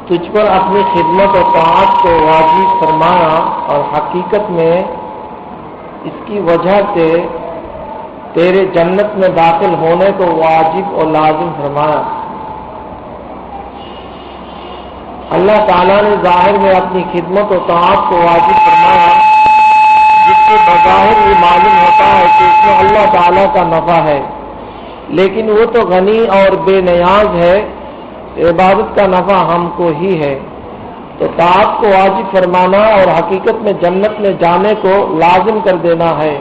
تجھ پر اپنی خدمت و طاعت کو واجب فرمایا اور حقیقت میں اس کی وجہ سے تیرے جنت میں داخل ہونے کو واجب اور لازم فرمایا۔ اللہ تعالیٰ نے ظاہر میں اپنی خدمت و طاعت کو واجب فرمایا، جس سے بظاہر یہ معلوم ہوتا ہے کہ اس میں اللہ تعالیٰ کا نفع ہے، لیکن وہ تو غنی اور بے نیاز ہے، عبادت کا نفع ہم کو ہی ہے۔ تو طاعت کو واجب فرمانا اور حقیقت میں جنت میں جانے کو لازم کر دینا ہے۔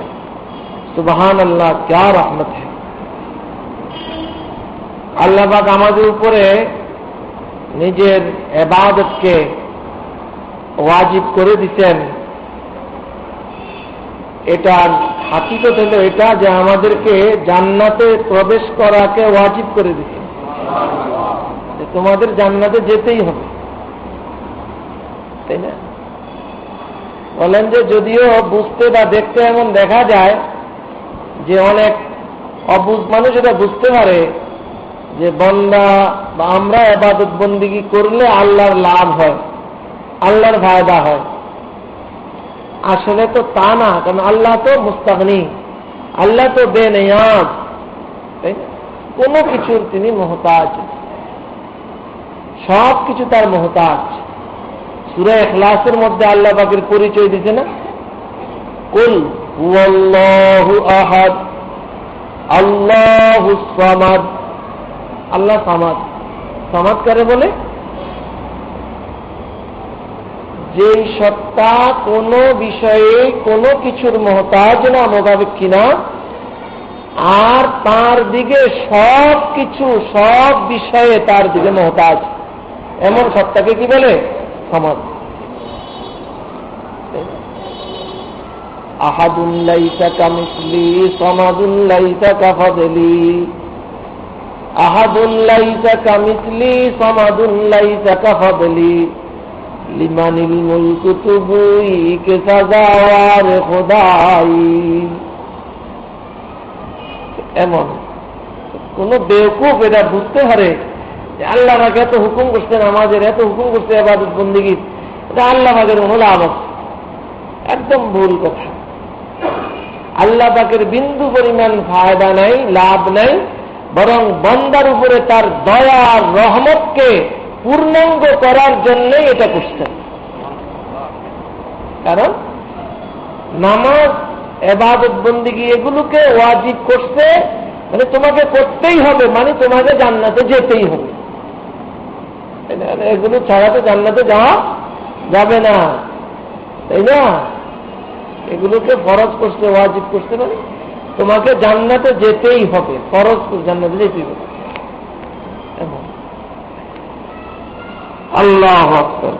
سبحان اللہ، کیا رحمت ہے! আল্লাহ পাক আমাদের উপরে নিজের ইবাদতকে ওয়াজিব করে দিয়েছেন। এটার হাকিকত হলো এটা যে আমাদেরকে জান্নাতে প্রবেশ করাকে ওয়াজিব করে দিয়েছেন, যে তোমাদের জান্নাতে যেতেই হবে, তাই না? বলেন যে যদিও বুঝতে বা দেখতে এমন দেখা যায় যে অনেক অবুঝ মানুষ এটা বুঝতে পারে যে বান্দা বা আমরা ইবাদত বন্দেগী করলে আল্লাহর লাভ হয়, আল্লাহর ফায়দা হয়। আসলে তো তা না, কারণ আল্লাহ তো মুস্তাগনি, আল্লাহ তো বেনিয়াজ, তাই না? কোনো কিছুর তিনি মুহতাজ, সব কিছু তার মুহতাজ। সূরা ইখলাসের মধ্যে আল্লাহ পাকের পরিচয় দিতে না, কুল হুয়াল্লাহু আহাদ আল্লাহুস সামাদ। আল্লাহ সামাদ, সামাদ কারে বলে? যেই সত্তা কোনো বিষয়ে কোনো কিছুর মুহতাজ না, মোকাবেক্ষী না, আর তার দিকে সব কিছু সব বিষয়ে তার দিকে মুহতাজ, এমন সত্তাকে কি বলে? সামাদ। আহাদুন লাইসা কামিসলি সামাদুন লাইসা কাফাদলি, আহাদুন লাইসা কামিসলি সামাদুন লাইসা কাফাদলি, লিমানিল মুলকু তুবুই কে সাজাওয়ার খোদাই। এমন কোন বেওকুফ এটা বুঝতে পারে যে আল্লাহ পাক এত হুকুম করছেন, আমাদের এত হুকুম করছে ইবাদত বন্দেগীর, এটা আল্লাহ পাকের লাভ আছে? একদম ভুল কথা। আল্লাহ পাকের বিন্দু পরিমাণ ফায়দা নাই, লাভ নাই, বরং বান্দার উপরে তার দয়া আর রহমতকে পূর্ণাঙ্গ করার জন্যই এটা করছেন। কারণ নামাজ, ইবাদত বন্দেগী এগুলোকে ওয়াজিব করছে, মানে তোমাকে করতেই হবে, মানে তোমাকে জান্নাতে যেতেই হবে। এগুলো ছাড়া তো জান্নাতে যাওয়া যাবে না, তাই না? এগুলোকে ফরজ করছে, ওয়াজিব করছে, মানে তোমাকে জান্নাতে যেতেই হবে, ফরজ জান্নাতে যেতেই হবে। আল্লাহু আকবার।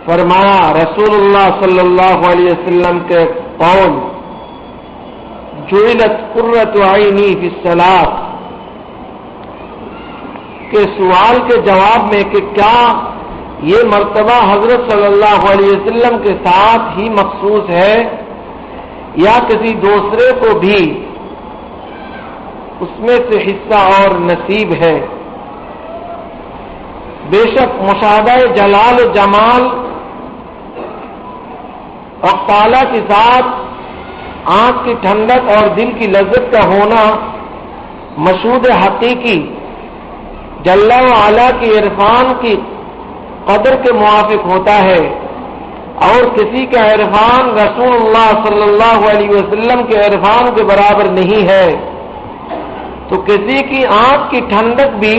फरमाया रसूलुल्लाह सल्लल्लाहु अलैहि वसल्लम के कौल जुइलत कुर्रतु आइनी फी सलात के सवाल के जवाब में कि क्या ये मर्तबा हजरत सल्लल्लाहु अलैहि वसल्लम के साथ ही मखसूस है या किसी दूसरे को भी उसमें से हिस्सा और नसीब है। बेशक मुशाहदा जलाल जमाल और ताला के साथ आंख की ठंडक और दिल की लज्जत का होना मशहूद हकीकी जल्ला व आला की इरफान की कदर के मुआफिक होता है। اور کسی کا عرفان رسول اللہ صلی اللہ علیہ وسلم کے عرفان کے برابر نہیں ہے، تو کسی کی آنکھ کی ٹھنڈک بھی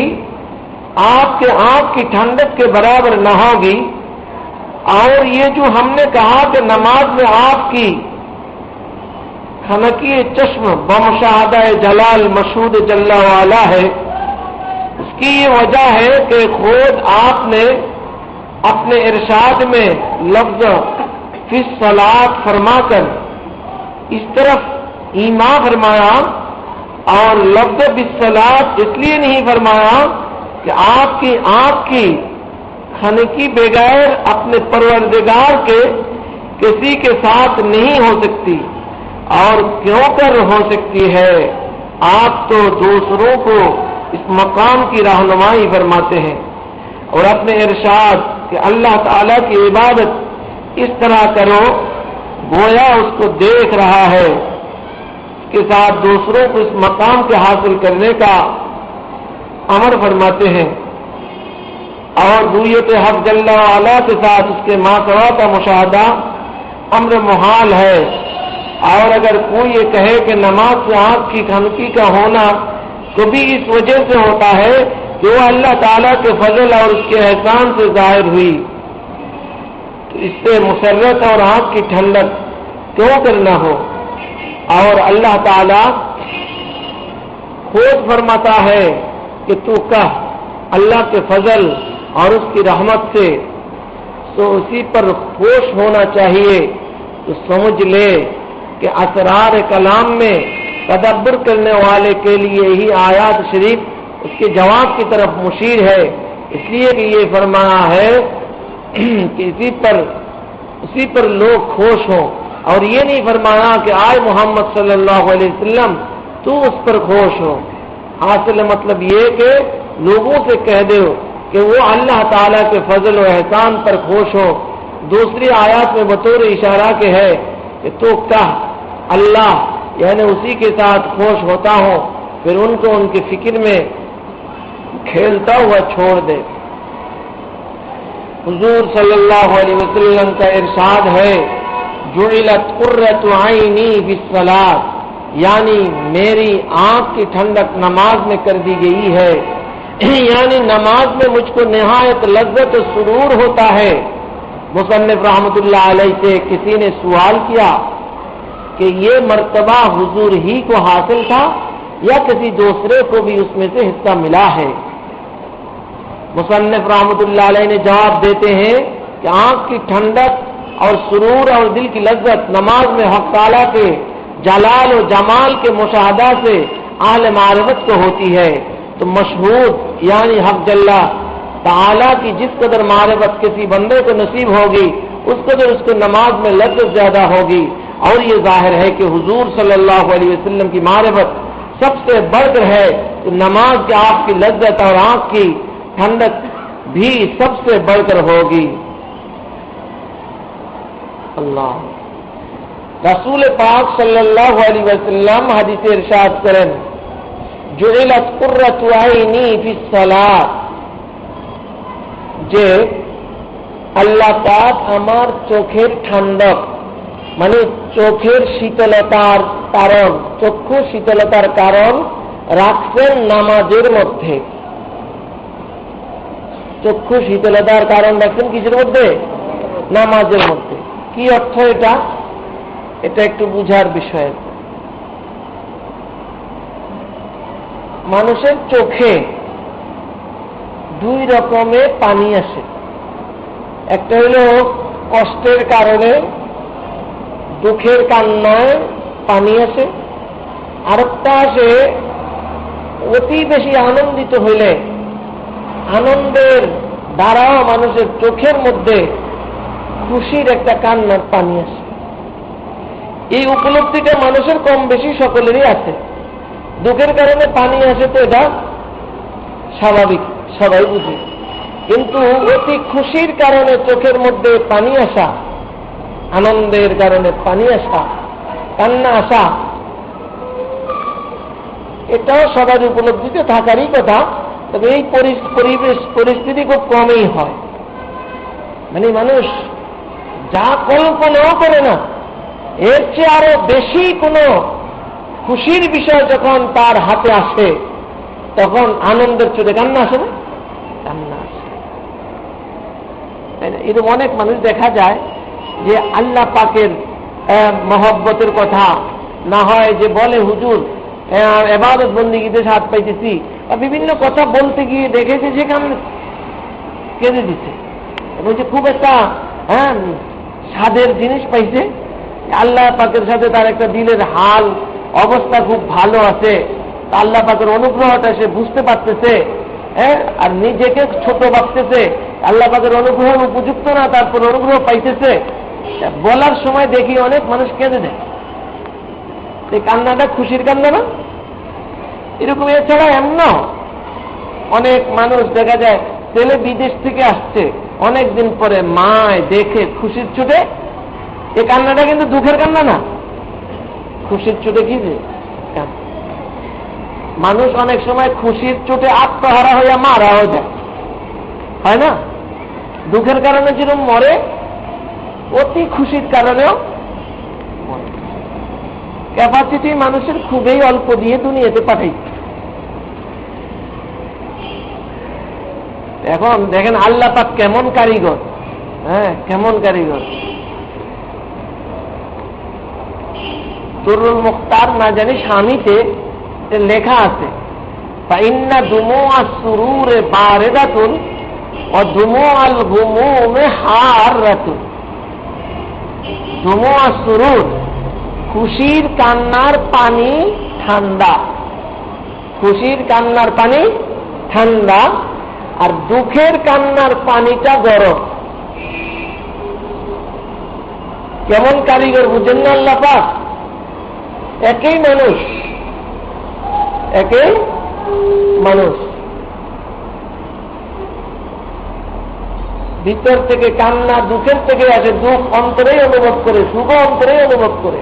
آپ کے آنکھ کی ٹھنڈک کے برابر نہ ہوگی۔ اور یہ جو ہم نے کہا کہ نماز میں آپ کی خنقی چشم بمشاہدہ جلال مشہود جل والا ہے، اس کی یہ وجہ ہے کہ خود آپ نے اپنے ارشاد میں لفظ فی الصلاۃ فرما کر اس طرف ایما فرمایا، اور لفظ بالصلاۃ اس لیے نہیں فرمایا کہ آپ کی آنکھ کی خنقی بغیر اپنے پروردگار کے کسی کے ساتھ نہیں ہو سکتی، اور کیوں کر ہو سکتی ہے؟ آپ تو دوسروں کو اس مقام کی رہنمائی فرماتے ہیں، اور اپنے ارشاد کہ اللہ تعالی کی عبادت اس طرح کرو گویا اس کو دیکھ رہا ہے، اس کے ساتھ دوسروں کو اس مقام کے حاصل کرنے کا امر فرماتے ہیں، اور رویت حق جل وعلا کے ساتھ اس کے ماسوا کا مشاہدہ امر محال ہے۔ اور اگر کوئی یہ کہے کہ نماز سے آنکھ کی خنقی کا ہونا تو بھی اس وجہ سے ہوتا ہے کہ وہ اللہ تعالیٰ کے فضل اور اس کے احسان سے ظاہر ہوئی، تو اس سے مسرت اور آنکھ کی ٹھنڈک کیوں کرنا ہو؟ اور اللہ تعالیٰ خود فرماتا ہے کہ تو کہہ اللہ کے فضل اور اس کی رحمت سے تو اسی پر خوش ہونا چاہیے، تو سمجھ لے کہ اسرار کلام میں تدبر کرنے والے کے لیے ہی آیات شریف اس کے جواب کی طرف مشیر ہے، اس لیے کہ یہ فرمایا ہے کہ اسی پر لوگ خوش ہوں، اور یہ نہیں فرمایا کہ آئے محمد صلی اللہ علیہ وسلم تو اس پر خوش ہو۔ حاصل مطلب یہ کہ لوگوں سے کہہ دو کہ وہ اللہ تعالیٰ کے فضل و احسان پر خوش ہو۔ دوسری آیات میں بطور اشارہ کے ہے کہ تو کہہ اللہ یعنی اسی کے ساتھ خوش ہوتا ہوں، پھر ان کو ان کی فکر میں کھیلتا ہوا چھوڑ دے۔ حضور صلی اللہ علیہ وسلم کا ارشاد ہے جعلت قرۃ عینی فی الصلاۃ، یعنی میری آنکھ کی ٹھنڈک نماز میں کر دی گئی ہے، یعنی نماز میں مجھ کو نہایت لذت و سرور ہوتا ہے۔ مصنف رحمۃ اللہ علیہ سے کسی نے سوال کیا کہ یہ مرتبہ حضور ہی کو حاصل تھا یا کسی دوسرے کو بھی اس میں سے حصہ ملا ہے؟ مصنف رحمۃ اللہ علیہ نے جواب دیتے ہیں کہ آنکھ کی ٹھنڈک اور سرور اور دل کی لذت نماز میں حق تعالیٰ کے جلال و جمال کے مشاہدہ سے اہل معرفت کو ہوتی ہے، تو مشہود یعنی حق جل تعالیٰ کی جس قدر معرفت کسی بندے کو نصیب ہوگی اس قدر اس کو نماز میں لذت زیادہ ہوگی۔ اور یہ ظاہر ہے کہ حضور صلی اللہ علیہ وسلم کی معرفت سب سے بڑھ کر ہے، تو نماز کے آپ کی لذت اور آنکھ کی ٹھنڈک بھی سب سے بڑھ کر ہوگی۔ اللہ رسول پاک صلی اللہ علیہ وسلم حدیث ارشاد کریں جعلت قرۃ عینی فی الصلاۃ، যে আল্লাহ পাক আমার চোখের ঠান্ডক মানে চোখের শীতলতার কারণ, চক্ষু শীতলতার কারণ রাখছেন নামাজের মধ্যে। চক্ষু শীতলতার কারণ রাখছেন কিসের মধ্যে? নামাজের মধ্যে। কি অর্থ এটা? এটা একটু বুঝার বিষয়। মানুষের চোখে দুই রকমের পানি আসে, একটা হলো কষ্টের কারণে দুঃখের কান্নায় পানি আসে, আরেকটা আসে অতি বেশি আনন্দিত হইলে আনন্দের দ্বারাও মানুষের চোখের মধ্যে খুশির একটা কান্নার পানি আসে। এই উপলব্ধিটা মানুষের কম বেশি সকলেরই আছে। দুঃখের কারণে পানি আসে তো এটা স্বাভাবিক, সবাই বুঝি, কিন্তু অতি খুশির কারণে চোখের মধ্যে পানি আসা, আনন্দের কারণে পানি আসা, কান্না আসা, এটাও সবার উপলব্ধিতে থাকারই কথা। তবে এই পরিস্থিতি খুব কমই হয়। মানে মানুষ যা কল্পনাও করে না, এর চেয়ে আরো বেশি কোনো খুশির বিষয় যখন তার হাতে আসে তখন আনন্দের চোটে কান্না আসে না, কান্না আসে। এরকম অনেক মানুষ দেখা যায় যে আল্লাহ পাকের মহব্বতের কথা না হয় যে বলে হুজুর ইবাদত বন্দেগীতে স্বাদ পাইতেছি, বা বিভিন্ন কথা বলতে গিয়ে দেখেছে যে কেঁদে দিচ্ছে এবং যে খুব একটা স্বাদের জিনিস পাইছে, আল্লাহ পাকের সাথে তার একটা দিলের হাল অবস্থা খুব ভালো আছে, আল্লাহ পাকের অনুগ্রহটা সে বুঝতে পারতেছে, আর নিজেকে ছোট ভাবতেছে, আল্লাহ পাকের অনুগ্রহ উপযুক্ত না, তারপর অনুগ্রহ পাইতেছে। বলার সময় দেখি অনেক মানুষ কেঁদে দেয়, এই কান্নাটা খুশির কান্না না এরকম। এছাড়া এমন অনেক মানুষ দেখা যায় ছেলে বিদেশ থেকে আসছে, অনেক দিন পরে মায় দেখে খুশির চোটে, এই কান্নাটা কিন্তু দুঃখের কান্না না, খুশির চোটে কি যে মানুষ অনেক সময় খুশির চোটে আত্মহারা হইয়া মারাও যায়, হয় না? দুঃখের কারণে যেরকম মরে, অতি খুশির কারণেও ক্যাপাসিটি মানুষের খুবই অল্প দিয়ে দুনিয়াতে পাঠাইছে। এখন দেখেন আল্লাহ পাক কেমন কারিগর, কেমন কারিগর। দুরুল মুখতার না জানি স্বামীতে লেখা আছে, ফাইন্না দুমুআ সুরুরে বারিদাতুন ওয়া দুমুআল গুমুমে হারাতুন। দুমুআ সুরুর, খুশির কান্নার পানি ঠান্ডা, খুশির কান্নার পানি ঠান্ডা, আর দুঃখের কান্নার পানিটা গরম। কেমন কারিগর বুঝেন না আল্লাহ পাক? একই মানুষ, একই মানুষ, ভিতর থেকে কান্না দুঃখের থেকে আসে, দুঃখ অন্তরেই অনুভব করে, সুখ অন্তরেই অনুভব করে।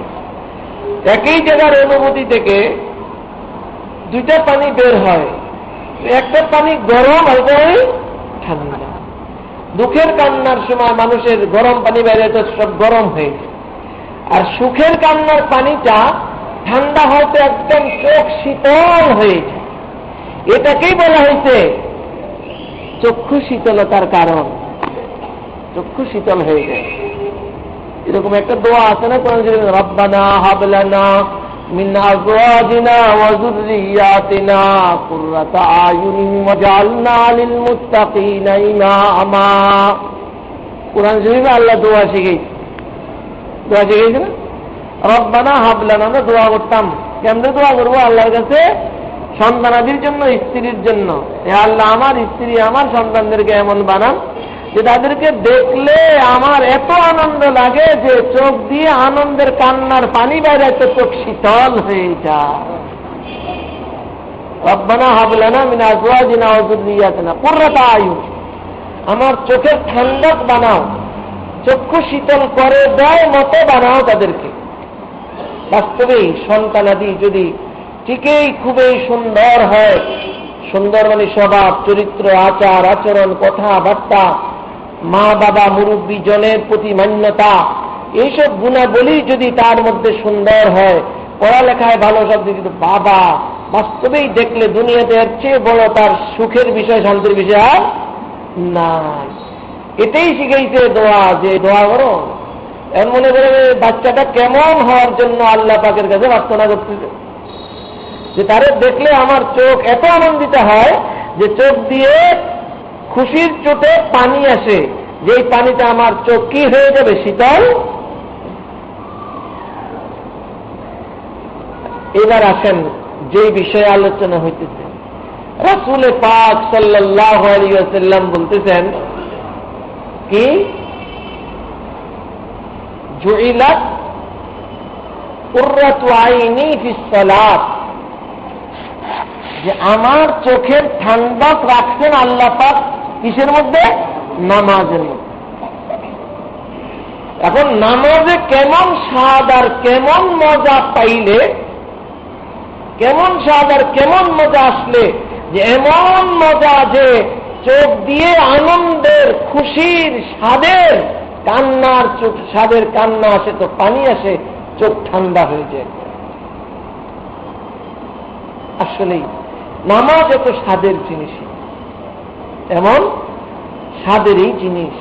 একই জায়গার অনুভূতি থেকে দুইটা পানি বের হয়, একটা পানি গরম আর ঠান্ডা। দুঃখের কান্নার সময় মানুষের গরম পানি বেড়ে তো সব গরম হয়ে যায়, আর সুখের কান্নার পানিটা ঠান্ডা হয়তো একদম চোখ শীতল হয়ে যায়। এটাকেই বলা হয়েছে চক্ষু শীতলতার কারণ, চক্ষু শীতল হয়ে যায়। এরকম একটা দোয়া আছে না কোরআন শরীফে, রব্বানা হাব লানা মিন আজওয়াজিনা ওয়া যুররিয়াতিনা কুররাতা আয়ুনিন ওয়াজআলনা লিল মুত্তাকিনা ইমামা। কোরআন শরীফে আল্লাহ দোয়া শিখাইছে, দোয়া শিখাইছে না, রব্বানা হাব লানা। আমরা দোয়া করতাম, কেমনে দোয়া করবো? আল্লাহর কাছে সন্তানাদির জন্য, স্ত্রীর জন্য, হে আল্লাহ আমার স্ত্রী আমার সন্তানদেরকে এমন বানান যে তাদেরকে দেখলে আমার এত আনন্দ লাগে যে চোখ দিয়ে আনন্দের কান্নার পানি বাইরে, তো চোখ শীতল হয়ে যায়। রব্বানা হাব লানা মিন আজওয়াজিনা ওয়া যুররিয়াতিনা কুররাতা আয়ুন, আমার চোখের ঠান্ডক বানাও, চক্ষু শীতল করে দেয় মতো বানাও তাদেরকে। বাস্তবেই সন্তানাদি যদি ঠিকই খুবই সুন্দর হয়, সুন্দর মানে স্বভাব, চরিত্র, আচার আচরণ, কথাবার্তা, মা বাবা মুরব্বী জনের প্রতি মান্যতা, এইসব গুণাবলী যদি তার মধ্যে সুন্দর হয়, পড়ালেখায় ভালো, সব দিকে, বাবা বাস্তবেই দেখলে দুনিয়াতে এর চেয়ে বড় তার সুখের বিষয়, শান্তির বিষয় আর নাই। এটাই শিখাইছে দোয়া, যে দোয়া করো। এর মনে করে বাচ্চাটা কেমন হওয়ার জন্য আল্লাহ পাকের কাছে প্রার্থনা করতেছে, যে তারে দেখলে আমার চোখ এত আনন্দিত হয় যে চোখ দিয়ে খুশির চোটে পানি আসে, যেই পানিটা আমার চোখ কি হয়ে যাবে, শীতল। এবার আসেন যে বিষয়ে আলোচনা হইতেছে, রাসূল পাক সাল্লাল্লাহু আলাইহি ওয়াসাল্লাম বলতেছেন কি, জুইলাত কুররাতু আইনি ফিস সালাত, যে আমার চোখের ঠান্ডক রাখছেন আল্লাহ পাক কিসের মধ্যে? নামাজের মধ্যে। এখন নামাজে কেমন স্বাদ আর কেমন মজা পাইলে, কেমন স্বাদ আর কেমন মজা আসলে, যে এমন মজা যে চোখ দিয়ে আনন্দের, খুশির, স্বাদের কান্নার চোখ, স্বাদের কান্না আসে তো পানি আসে, চোখ ঠান্ডা হয়ে যায়। আসলেই নামাজ এত স্বাদের জিনিস, এমন স্বাদেরই জিনিস।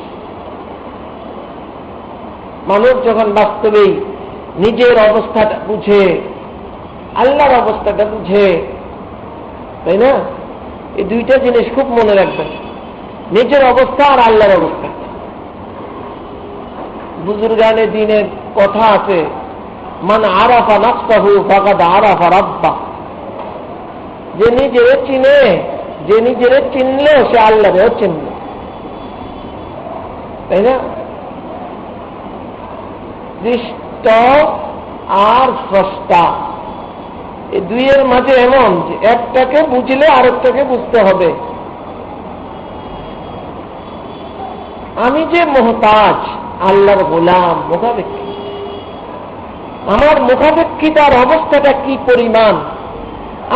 মানুষ যখন বাস্তবেই নিজের অবস্থাটা বুঝে, আল্লাহর অবস্থাটা বুঝে, তাই না? এই দুইটা জিনিস খুব মনে রাখবেন, নিজের অবস্থা আর আল্লাহর অবস্থা। বুজুর্গানে দিনের কথা আছে, মান আরাফা নাফসাহু ফাকাদ আরাফা রাব্বাহ। যে নিজের চিনে, যে নিজের চিনল সে আল্লাহরেও চিনল, তাই না? দৃষ্ট আর স্রষ্টা, এই দুইয়ের মাঝে এমন যে একটাকে বুঝলে আরেকটাকে বুঝতে হবে। আমি যে মুহতাজ, আল্লাহর গোলাম, মুখাপেক্ষী। আমার মুখাপেক্ষিতার অবস্থাটা কি পরিমাণ,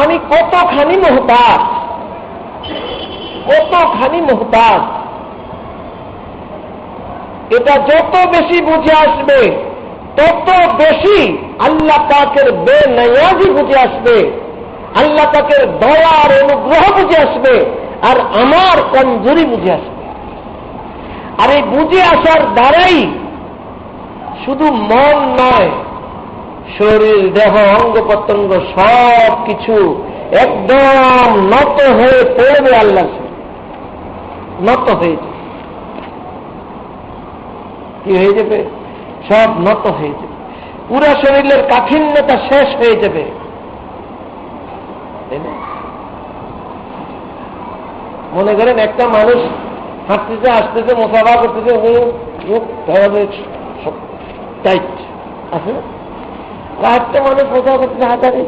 আমি কতখানি মুহতাজ, কতখানি মুহতাজ, এটা যত বেশি বুঝে আসবে তত বেশি আল্লাহ পাকের বেনায়াজি বুঝে আসবে, আল্লাহ পাকের দয়ার অনুগ্রহ বুঝে আসবে, আর আমার কমজোরি বুঝে আসবে। আর এই বুঝে আসার দ্বারাই শুধু মন নয়, শরীর, দেহ, অঙ্গ প্রত্যঙ্গ সব কিছু একদম নত হয়ে পড়বে, আল্লাহ নত হয়ে যাবে। কি হয়ে যাবে? সব নত হয়ে যাবে, পুরা শরীরের কাঠিন্যতা শেষ হয়ে যাবে, তাই না? মনে করেন একটা মানুষ হাঁটতেছে, আসতেছে, মোসাফা করতেছে, টাইট আছে, একটা মানুষ মোসাফা করতেছে, হাতারে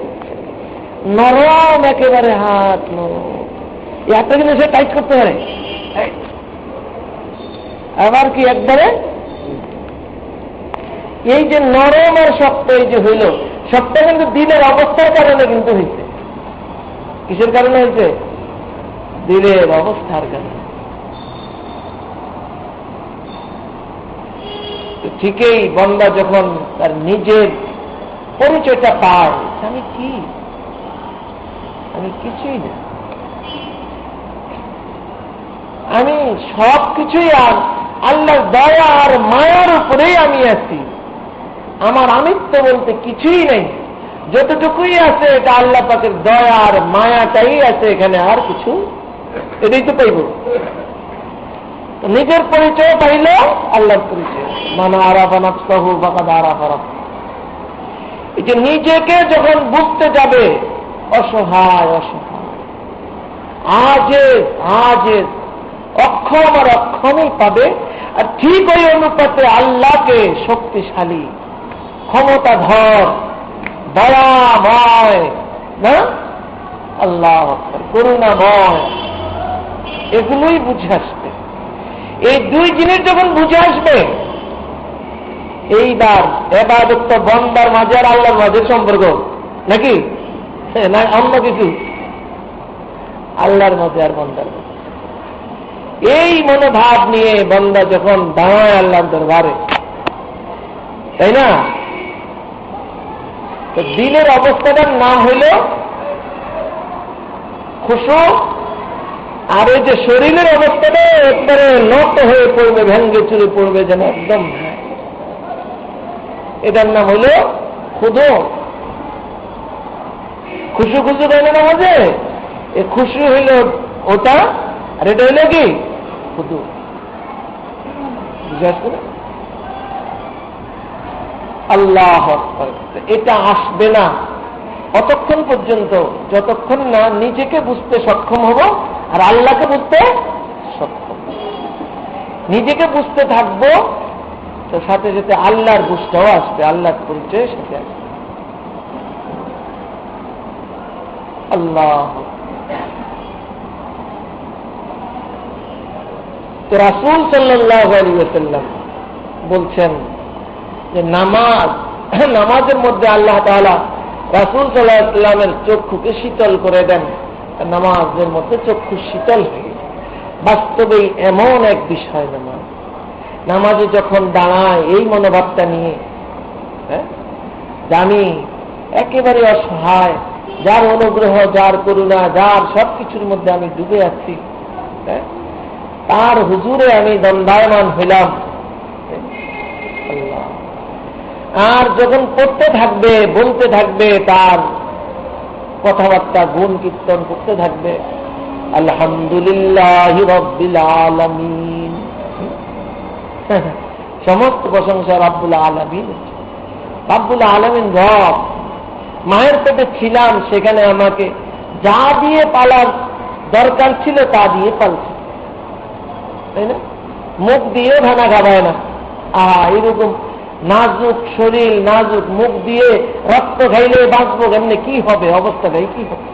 নরম, একেবারে হাত নরম, এই হাতটা কিন্তু সে টাইট করতে পারে, আবার কি একবারে এই যে নরম আর শক্ত, এই যে হইল, শক্ত কিন্তু দিলের অবস্থার কারণে কিন্তু হয়েছে। কিসের কারণে হয়েছে? দিলের অবস্থার কারণে। ঠিকই বান্দা যখন তার নিজের পরিচয়টা পায়, আমি কি, আমি কিছুই না, আমি সব কিছুই আর আল্লাহর দয়া আর মায়ার উপরেই আমি আছি, আমার আমিত্ব বলতে কিছুই নেই, যতটুকুই আছে এটা আল্লাহ পাকের দয়া আর মায়াটাই আছে, এখানে আর কিছু, এটাই তো পাইব। নিজের পরিচয় পাইল আল্লাহর পরিচয়, মান আরাফা নাফসাহু ফাকাদ আরাফা রাব্বাহ। এই যে নিজেকে যখন বুঝতে যাবে, অসহায় অসহায়, আজেজ অক্ষম আর অক্ষমই পাবে, আর ঠিক ওই অনুপাতে আল্লাহকে শক্তিশালী, ক্ষমতাধর, দয়াময়, না আল্লাহ করুণাময়, এগুলোই বুঝে আসবে। এই দুই জিনিস যখন বুঝে আসবে, এইবার ইবাদত তো বান্দার মাঝে আর আল্লাহর মাঝে সম্পর্ক নাকি না অন্য কিছু, আল্লাহর মাঝে আর বান্দার মাঝে। এই মনোভাব নিয়ে বান্দা যখন দাঁড়ায় আল্লাহর দরবারে, তাই না, তো দিলের অবস্থাটা না হইলে খুশু, আর এই যে শরীরের অবস্থাটা একবারে নত হয়ে পড়বে, ভেঙ্গে চুরে পড়বে, যেন একদম, এটার নাম হইল খুদু। খুশু খুশু দেয় না মাঝে, এ খুশু হইল ওটা, আর এটা হইল কি খুদু। বুঝে আসবে না? আল্লাহ এটা আসবে না অতক্ষণ পর্যন্ত যতক্ষণ না নিজেকে বুঝতে সক্ষম হব আর আল্লাহকে বুঝতে সক্ষম। নিজেকে বুঝতে থাকবো তো সাথে সাথে আল্লাহর বুঝটাও আসবে, আল্লাহর পরিচয়ের সাথে আসবে। আল্লাহ তো রাসূল সাল্লাল্লাহু আলাইহি ওয়াসাল্লাম বলছেন যে নামাজের মধ্যে আল্লাহ তাআলা রাসূল সাল্লাল্লাহু আলাইহি ওয়াসাল্লামের চক্ষুকে শীতল করে দেন, নামাজের মধ্যে চক্ষু শীতল হয়ে। বাস্তবেই এমন এক বিষয় নামাজ, নামাজে যখন দাঁড়ায় এই মনোভাবটা নিয়ে, হ্যাঁ, যে আমি একেবারে অসহায়, যার অনুগ্রহ, যার করুণা, যার সবকিছুর মধ্যে আমি ডুবে আছি, হ্যাঁ, তার হুজুরে আমি দণ্ডায়মান হইলাম। আর যখন পড়তে থাকবে, বলতে থাকবে, তার কথাবার্তা গুণ কীর্তন করতে থাকবে, আলহামদুলিল্লাহি রাব্বিল আলামিন, সমস্ত প্রশংসা রাব্বুল আলামিন। রাব্বুল আলামিন রব। মায়ের পেটে ছিলাম, সেখানে আমাকে যা দিয়ে পালার দরকার ছিল তা দিয়ে পালছে, তাই না? মুখ দিয়ে খানা খাবায় না। এরকম নাজুক শরীর, নাজুক মুখ দিয়ে রক্ত খাইলে বাঁচবো কেমনে? কি হবে অবস্থাটাই, কি হবে,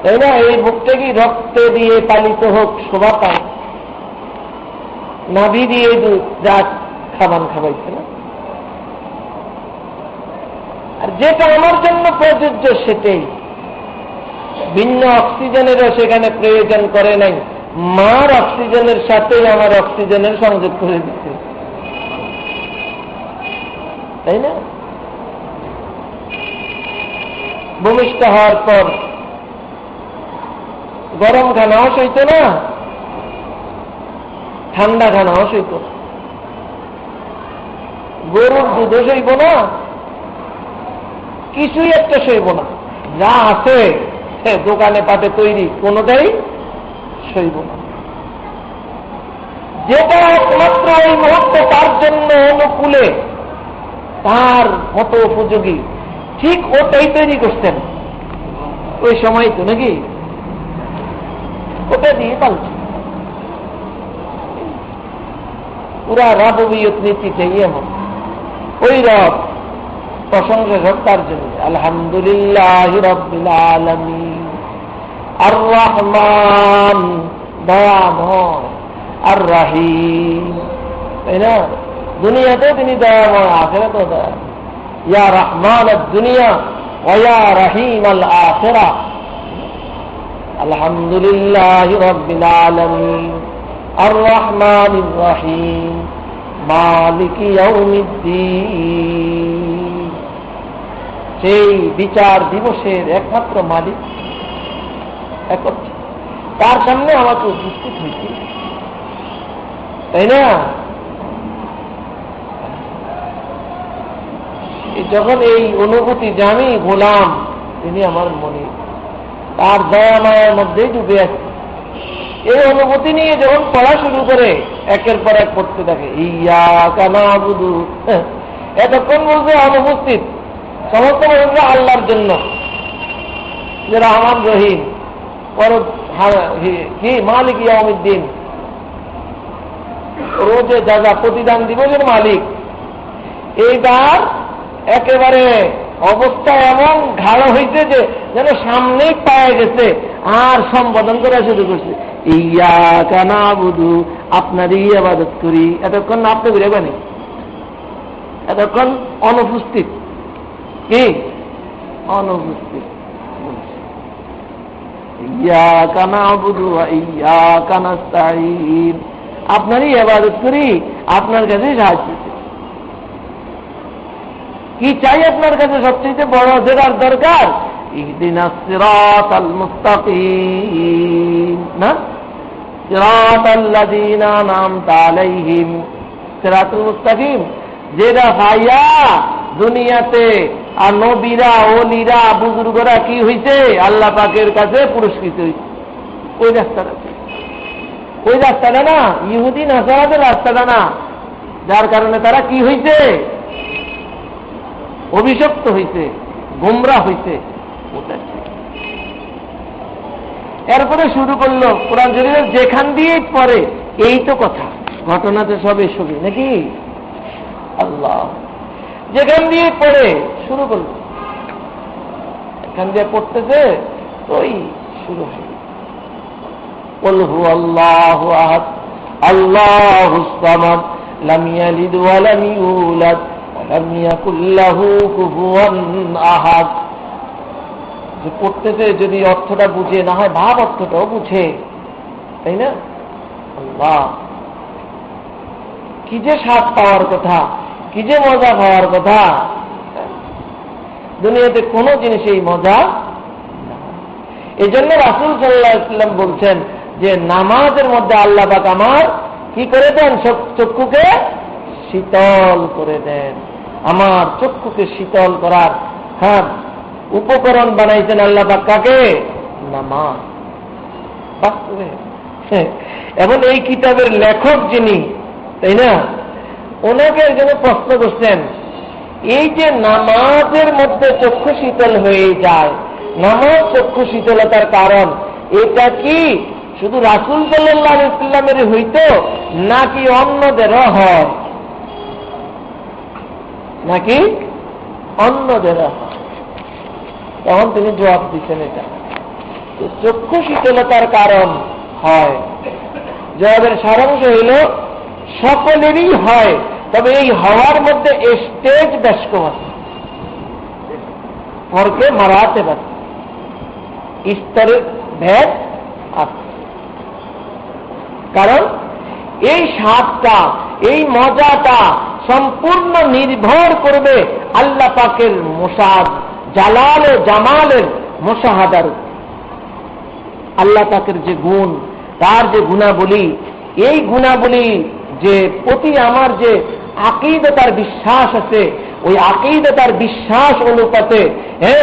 তাই না? এই মুখটা কি রক্তে দিয়ে পালিত হোক শোভা পায়? নাভি দিয়ে যা খাবান খাবাইছে না। আর যেটা আমার জন্য প্রযোজ্য সেটাই, ভিন্ন অক্সিজেনেরও সেখানে প্রয়োজন করে নাই, মার অক্সিজেনের সাথে আমার অক্সিজেনের সংযোগ করে দিচ্ছে, তাই না? ভূমিষ্ঠ হওয়ার পর গরম খানাও সইত না, ঠান্ডা খানাও সইত না, গরুর দুধও সইব না, কিছুই একটা সইব না, যা আছে দোকানে পাটে তৈরি কোনোটাই সইব না। যেটা একমাত্র এই মুহূর্তে তার জন্য অনুকূলে, তার মতো উপযোগী, ঠিক ওটাই তৈরি করছেন ওই সময়, তো নাকি ওটা দিয়ে পালছে। পুরা রাববিয়ত নীতিটাই এমন। ওই রব, প্রশংসা সব তার জন্য। আলহামদুলিল্লাহি রাব্বিল আলামিন, আর রহমান, দয়াময়, আর রহিম, তাই না? দুনিয়াতেও তিনি দয়াময়, আখিরাতেও দয়া। ইয়া রহমান দুনিয়া ওয়া ইয়া রহিম আল আখিরা। আলহামদুলিল্লাহি রাব্বিল আলামিন, আর রহমানির রহিম, মালিকি ইয়াউমিদ্দিন। সেই বিচার দিবসের একমাত্র মালিক, একত্র, তার সামনে আমাকে উপস্থিত হয়েছে, তাই না? যখন এই অনুভূতি যে আমি গোলাম, তিনি আমার মনে, তার দয়া মায়ার মধ্যেই ডুবে আছে, এই অনুভূতি নিয়ে যখন পড়া শুরু করে, একের পর এক পড়তে থাকে, ইয়্যাকা না'বুদু, এতক্ষণ বলছে অনুপস্থিত, সমস্ত মানুষরা আল্লাহর জন্য, যে রহমান রহিম, কি মালিক ইয়াউমিদ্দিন, রোজে যা যা প্রতিদান দিবসের মালিক। এইবার একেবারে অবস্থা এমন ঘাড়ো হইছে যে যেন সামনেই পায়ে গেছে, আর সম্বোধন করা শুরু করছে, ইয়্যাকা না'বুদু, আপনারই ইবাদত করি। এতক্ষণ না আপনি ঘুরে বানি, এতক্ষণ অনুপস্থিত, কি অনুপস্থিত। ইয়্যাকা না'বুদু ওয়া ইয়্যাকা নাস্তাঈন, আপনারই ইবাদত করি, আপনার কাছে সাহায্য চাই। কি চাই আপনার কাছে? সবচেয়ে বড় যেটার দরকার, ইহদিনাস সিরাতাল মুস্তাকিম, না সিরাতাল্লাযীনা আন'আমতা আলাইহিম, সিরাতুল মুস্তাকিম, যেটা ভাইয়া দুনিয়াতে আর নবীরা, ওলিরা, বুজুর্গরা কি হইছে? আল্লাহ পাকের কাছে পুরস্কৃত হইছে। ওই রাস্তাটা, ওই রাস্তাটা না, ইহুদি নাসারাদের রাস্তাটা না, যার কারণে তারা কি হইছে? অভিশপ্ত হইছে, গোমরা হইছে। এরপরে শুরু করলো কোরআন শরীফের যেখান দিয়ে পড়ে, এই তো কথা, ঘটনাতে সব এসবই নাকি? আল্লাহ যেখান দিয়ে পড়ে শুরু করলো, এখান দিয়ে পড়তেছে, ওই শুরু হয়, কুল হুয়াল্লাহু আহাদ, আল্লাহুস সামাদ, লাম ইয়ালিদ ওয়া লাম ইউলাদ ওয়া লাম ইয়াকুল লাহু কুফুয়ান আহাদ। যে পড়তেছে যদি অর্থটা বুঝে, না হয় ভাব অর্থটাও বুঝে, তাই না? আল্লাহ কি যে স্বাদ পাওয়ার কথা, কি যে মজা পাওয়ার কথা। দুনিয়াতে কোনো জিনিসেই মজা। এই জন্য রাসূল সাল্লাল্লাহু আলাইহি ওয়াসাল্লাম বলছেন যে নামাজের মধ্যে আল্লাহ পাক আমার কি করে দেন, চক্ষুকে শীতল করে দেন। আমার চক্ষুকে শীতল করার উপকরণ বানাইছেন আল্লাহ পাক কাকে? নামাজ। এবং এই কিতাবের লেখক যিনি, তাই না, ওনাকে একজনে প্রশ্ন করছেন, এই যে নামাজের মধ্যে চক্ষু শীতল হয়ে যায়, নামাজ চক্ষু শীতলতার কারণ, এটা কি শুধু রাসূল সাল্লাল্লাহু আলাইহি ওয়াসাল্লামের হইতো নাকি অন্যদেরও হয়? নাকি অন্যদেরও হয়? তখন তিনি জবাব দিচ্ছেন এটা চক্ষু শীতলতার কারণ হয়। জবাবের সারাংশ হইল সকলেরই হয়, তবে এই হওয়ার মধ্যে স্টেজ বেশ কম আছে, ফরকে মারাতে পারে, স্তরের ভেদ আছে। কারণ এই স্বাদটা, এই মজাটা সম্পূর্ণ নির্ভর করবে আল্লাহ পাকের জালাল ও জামালের মুশাহাদার। আল্লাহ পাকের যে গুণ, তার যে গুণাবলী, এই গুণাবলী যে প্রতি আমার যে আকীদাতার বিশ্বাস আছে, ওই আকীদাতার বিশ্বাস অনুপাতে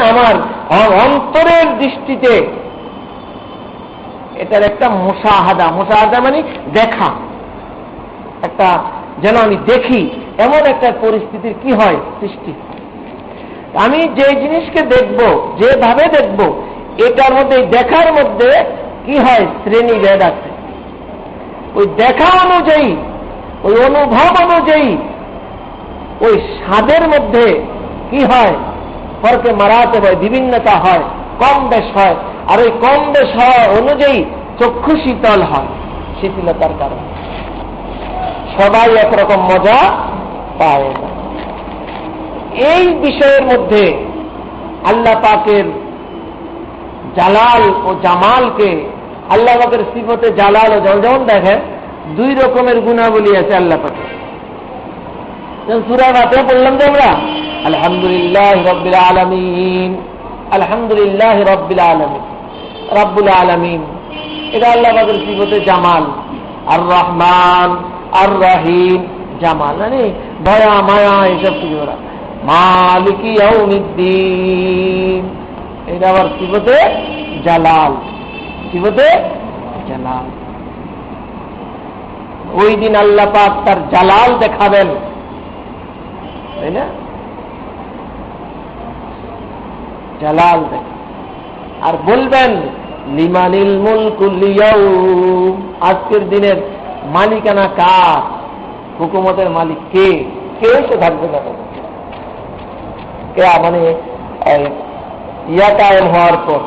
আমার অন্তরের দৃষ্টিতে এটার একটা মুশাহাদা মানে দেখা, একটা যেন আমি দেখি এমন একটা পরিস্থিতির কি হয়, সৃষ্টি। আমি যে জিনিসকে দেখব, যেভাবে দেখব, এটার মধ্যে, দেখার মধ্যে কি হয়, শ্রেণীভেদ আছে। ওই দেখা অনুযায়ী, ওই অনুভব অনুযায়ী, ওই স্বাদের মধ্যে কি হয়, ফরকে মারাতে হয়, বিভিন্নতা হয়, কম বেশ হয়। আর ওই কম বেশ হওয়া অনুযায়ী চক্ষু শীতল হয়, শীতলতার কারণে সবাই একরকম মজা পায় না। এই বিষয়ের মধ্যে আল্লাহ পাকের জালাল ও জামালকে, আল্লাহ পাকের সিফতে জালাল ও জামাল, যেমন দেখেন দুই রকমের গুণাবলী আছে আল্লাহ পাকের। সূরা ফাতিহা পড়লাম যে আমরা আলহামদুলিল্লাহ রাব্বিল আলামিন, আলহামদুলিল্লাহ রাব্বিল আলামিন, রাব্বুল আলামিন, এটা আল্লাহ পাকের সিফতে জামাল। আর রহমান, আর রহিম, জামাল মানে দয়া মায়া, এইসব কিছু। মালিকি ইয়াউমিদ্দিন, এটা আবার সিফতে জালাল, সিফতে জালাল। ওই দিন আল্লাহ পাক তার জালাল দেখাবেন, তাই না, জালাল দেখ, আর বলবেন লিমানিল মুলকুল ইয়াউম, আজকের দিনের মালিকানা কার, হুকুমতের মালিক কে? কেউ তো থাকবে না। কে মানে ইয়া কায়েম হওয়ার পর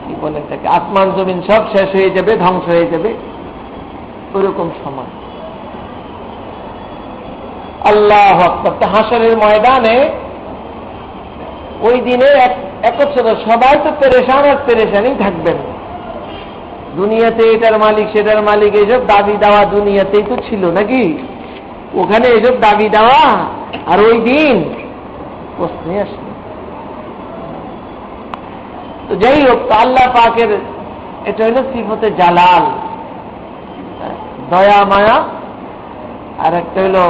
কি বলেন তাকে, আসমান জমিন সব শেষ হয়ে যাবে, ধ্বংস হয়ে যাবে, ওইরকম সময় আল্লাহু আকবার। হাসরের ময়দানে ওই দিনে একত্র সবাই তো পেরেশান আর পেরেশানই থাকবেন। দুনিয়াতে এটার মালিক সেটার মালিক এইসব দাবি দেওয়া দুনিয়াতেই তো ছিল নাকি, ওখানে এইসব দাবি দেওয়া আর ওই দিন প্রশ্নে আসবে। তো যাই হোক, আল্লাহ পাকের এটা হলো সিফতে জালাল, দয়া মায়া, আর একটা হলো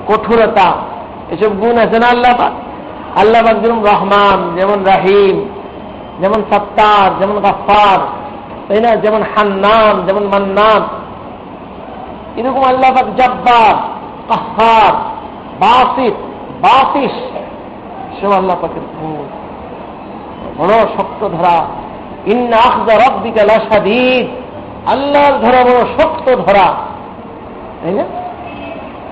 কঠোরতা, এসব গুণ আছে না আল্লাহ পাক। আল্লাহ পাক যেমন রহমান, যেমন রাহিম, যেমন সত্তার, যেমন গাফফার, তাই না, যেমন হান্নান, যেমন মান্নান, এরকম আল্লাহ পাক জব্বার, কাহ্হার, বাসিত, বাতিশ, সব আল্লাহ পাকের গুণ। বড় শক্ত ধরা, ইন্না আখযা রাব্বিকা লাশাদীদ, আল্লাহর ধরা বড় শক্ত ধরা, তাই না।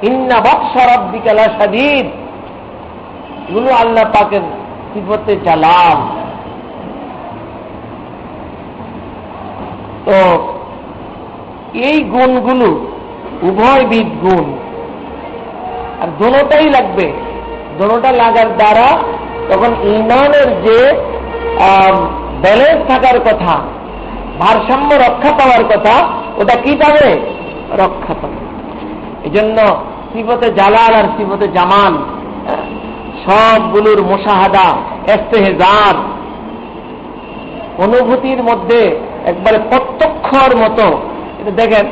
ইন্না বাতশা রাব্বিকা লাশাদীদ, এগুলো আল্লাহ পাকের সিফতে জালাল। তো এই গুণগুলো উভয়বিধ গুণ, আর দোনোটাই লাগবে। দোনোটা লাগার দ্বারা তখন ঈমানের যে ব্যালেন্স থাকার কথা, ভারসাম্য রক্ষা পাওয়ার কথা, ওটা কি পাবে? রক্ষাতম। এই জন্য সিফতে জালাল আর সিফতে জামাল সবগুলোর মুশাহাদা, ইস্তেহজার, অনুভূতির মধ্যে একবারে প্রত্যক্ষর মতো। এটা দেখেন,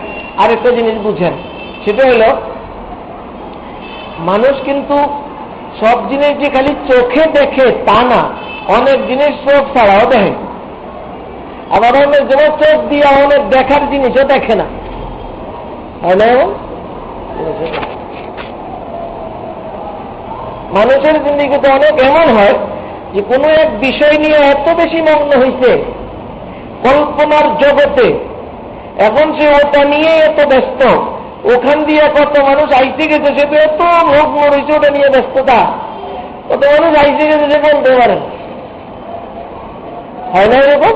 আরেকটা জিনিস বুঝেন, সেটা হলো মানুষ কিন্তু সব জিনিস যে খালি চোখে দেখে তা না, অনেক জিনিস চোখ ছাড়াও দেখে, আবার অনেক জিনিস চোখ দিয়ে অনেক দেখার জিনিসও দেখে না, হয় না? মানুষের জিন্দেগিতে অনেক এমন হয় যে কোনো এক বিষয় নিয়ে এত বেশি মগ্ন হয়েছে কল্পনার জগতে, এখন সে ওটা নিয়ে এত ব্যস্ত, ওখান দিয়ে কত মানুষ আইসে গেছে, সে তো এত মগ্ন রয়েছে ওটা নিয়ে ব্যস্ততা, কত মানুষ আইসে গেছে সে বলতে পারেন, হয় না এরকম?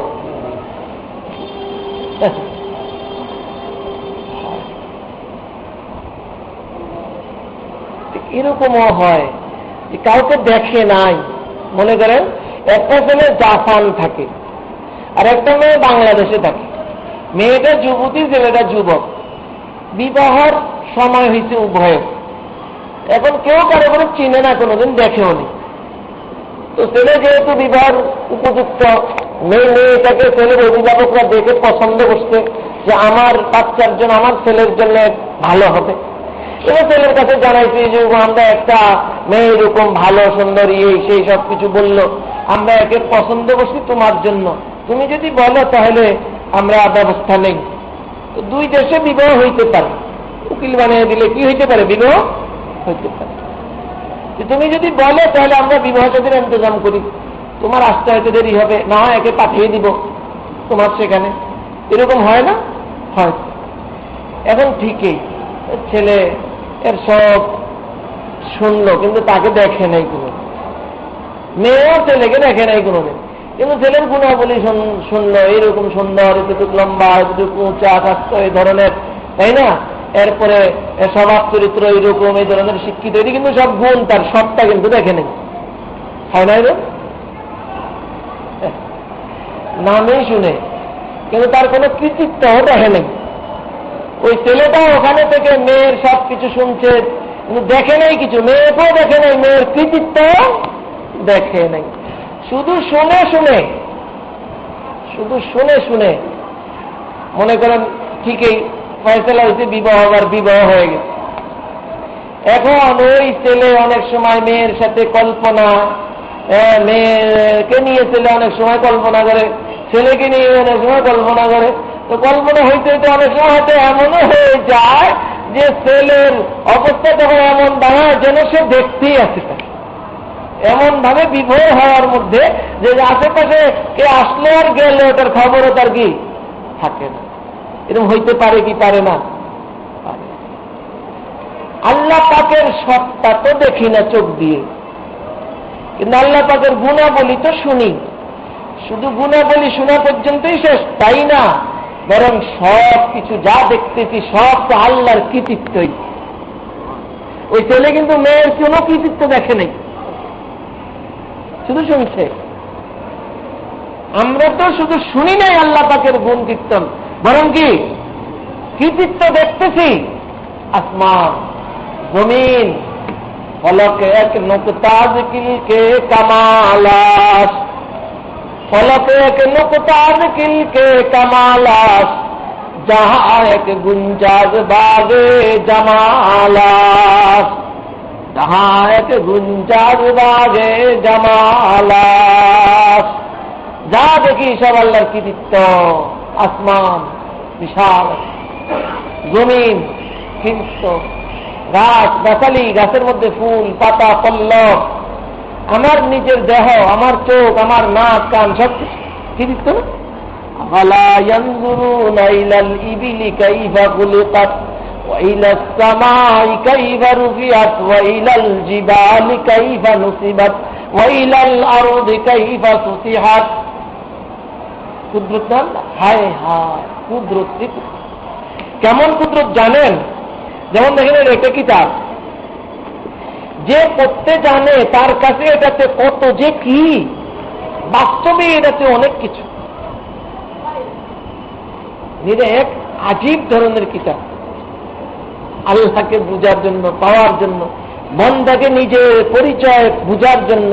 এরকমও হয় যে কাউকে দেখে নাই, মনে করেন একটা ছেলে জাপান থাকে আর একটা মেয়ে বাংলাদেশে থাকে, মেয়েটা যুবতী, ছেলেটা যুবক, বিবাহর সময় হয়েছে উভয়ের, এখন কেউ কারো করে চিনে না, কোনোদিন দেখেও নি। তো ছেলে যেহেতু বিবাহের উপযুক্ত, মেয়েটাকে ছেলের অভিভাবকরা দেখে পছন্দ করছে যে আমার বাচ্চার জন্য, আমার ছেলের জন্য ভালো হবে, এবার ছেলের কাছে জানাইছি যে আমরা একটা মেয়ে এরকম ভালো সুন্দরী সেই সব কিছু বললো, আমরা একে পছন্দ করছি তোমার জন্য, তুমি যদি বলো তাহলে আমরা ব্যবস্থা নেই। তো দুই দেশে বিবাহ হইতে পারে, উকিল বানিয়ে দিলে কি হইতে পারে, বিবাহ হইতে পারে। তুমি যদি বলো তাহলে আমরা বিবাহ সাথীর ইন্তজাম করি, তোমার আসতে হয়তো দেরি হবে, না হয় একে পাঠিয়ে দিব তোমার সেখানে, এরকম হয় না? হয়। এখন ঠিকই ছেলে এর সব শুনলো, কিন্তু তাকে দেখে নাই কোনো, মেয়েও ছেলেকে দেখে নাই কোনোদিন, কিন্তু ছেলের গুণাবলী শুনলো, এইরকম সুন্দর, এতটুকু লম্বা, এতটুকু উঁচা থাকতো, এই ধরনের, তাই না? এরপরে স্বভাব চরিত্র এইরকম, এই ধরনের শিক্ষিত, এটি কিন্তু সব গুণ, তার সবটা কিন্তু দেখে নেই, হয় না? এর নামেই শুনে, কিন্তু তার কোনো কৃতিত্বও দেখে নেই। ওই ছেলেটা ওখানে থেকে মেয়ের সব কিছু শুনছে, কিন্তু দেখে নাই কিছু, মেয়েকেও দেখে নাই, মেয়ের কৃতিত্ব দেখে নাই, শুধু শুনে শুনে, শুধু শুনে শুনে মনে করেন ঠিকই ফয়সালা হয়েছে, বিবাহ হবার বিবাহ হয়ে গেছে। এখন ওই ছেলে অনেক সময় মেয়ের সাথে কল্পনা, মেয়েকে নিয়ে ছেলে অনেক সময় কল্পনা করে, ছেলেকে নিয়ে অনেক সময় কল্পনা করে, তো কল্পনা হইতে হইতে অনেক সময় হয়তো এমনও হয়ে যায় যে ছেলের অবস্থা তখন এমন দাঁড়ায় যেন সে দেখতেই আছে, এমন ভাবে বিভোর হওয়ার মধ্যে যে আশেপাশে কে আসলে আর গেলে ওটার খবরও তার কি থাকে না। এরকম হইতে পারে কি পারে না? আল্লাহ পাকের সত্তা তো দেখি না চোখ দিয়ে, কিন্তু আল্লাহ পাকের গুণাবলী তো শুনি। শুধু গুণাবলী শোনা পর্যন্তই শেষ তাই না, বরং সব কিছু যা দেখতেছি সব তো আল্লাহর কৃতিত্বই। ওই ছেলে কিন্তু মেয়ের কোনো কৃতিত্ব দেখে নেই, শুধু শুনছে। আমরা তো শুধু শুনি নাই আল্লাহ পাকের গুণ কীর্তন, বরং কি কৃতিত্ব দেখতেছি। আসমান জমিন ফলকে এক নুকতা জিকিল কে কামালাস, ফলকে এক নুকতা জিকিল কে কামালাস, जहां एक गुंजाज बागे जमालास, जहां एक गुंजाज बागे जमालास। যা দেখি সব আল্লাহর কৃতিত্ব। আসমান বিশাল, জমিন কৃতিত্ব, গাছ গাছালি, গাছের মধ্যে ফুল পাতা পল্লব, আমার নিজের দেহ, আমার চোখ, আমার নাক কান সব কৃতিত্ব না? আফালা ইয়ানজুরুনা ইলাল ইবিলি কাইফা খুলিকাত ওয়া ইলাস সামাই কাইফা রুফিআত ওয়া ইলাল জিবালি কাইফা নুসিবাত ওয়া ইলাল আরদি কাইফা সুতিহাত। কুদরত না? হায় হায় কুদরত! কেমন কুদরত জানেন? যেমন দেখেন একটা কিতাব, যে পড়তে জানে তার কাছে এটাতে কত যে কি, বাস্তবে এটাতে অনেক কিছু। এক আজীব ধরনের কিতাব, আল্লাহকে বুঝার জন্য, পাওয়ার জন্য, বান্দাকে নিজের পরিচয় বুঝার জন্য,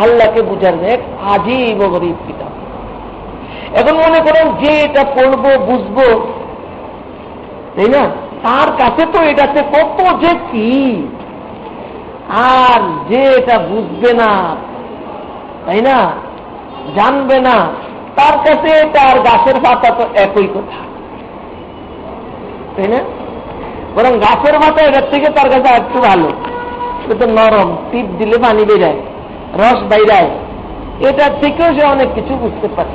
আল্লাহকে বুঝার জন্য। এক আজীব গরীব কিতাব। এখন মনে করেন যে এটা পড়বো বুঝবো, তাই না, তার কাছে তো এটাতে কত যে কি, আর যে এটা বুঝবে না, তাই না, জানবে না, তার কাছে এটা আর গাছের পাতা তো একই কথা, তাই না? বরং গাছের পাতা এটার থেকে তার কাছে একটু ভালো, এটা তো নরম, টিপ দিলে পানি বেরায়, রস বাইরায়, এটার থেকেও সে অনেক কিছু বুঝতে পারে।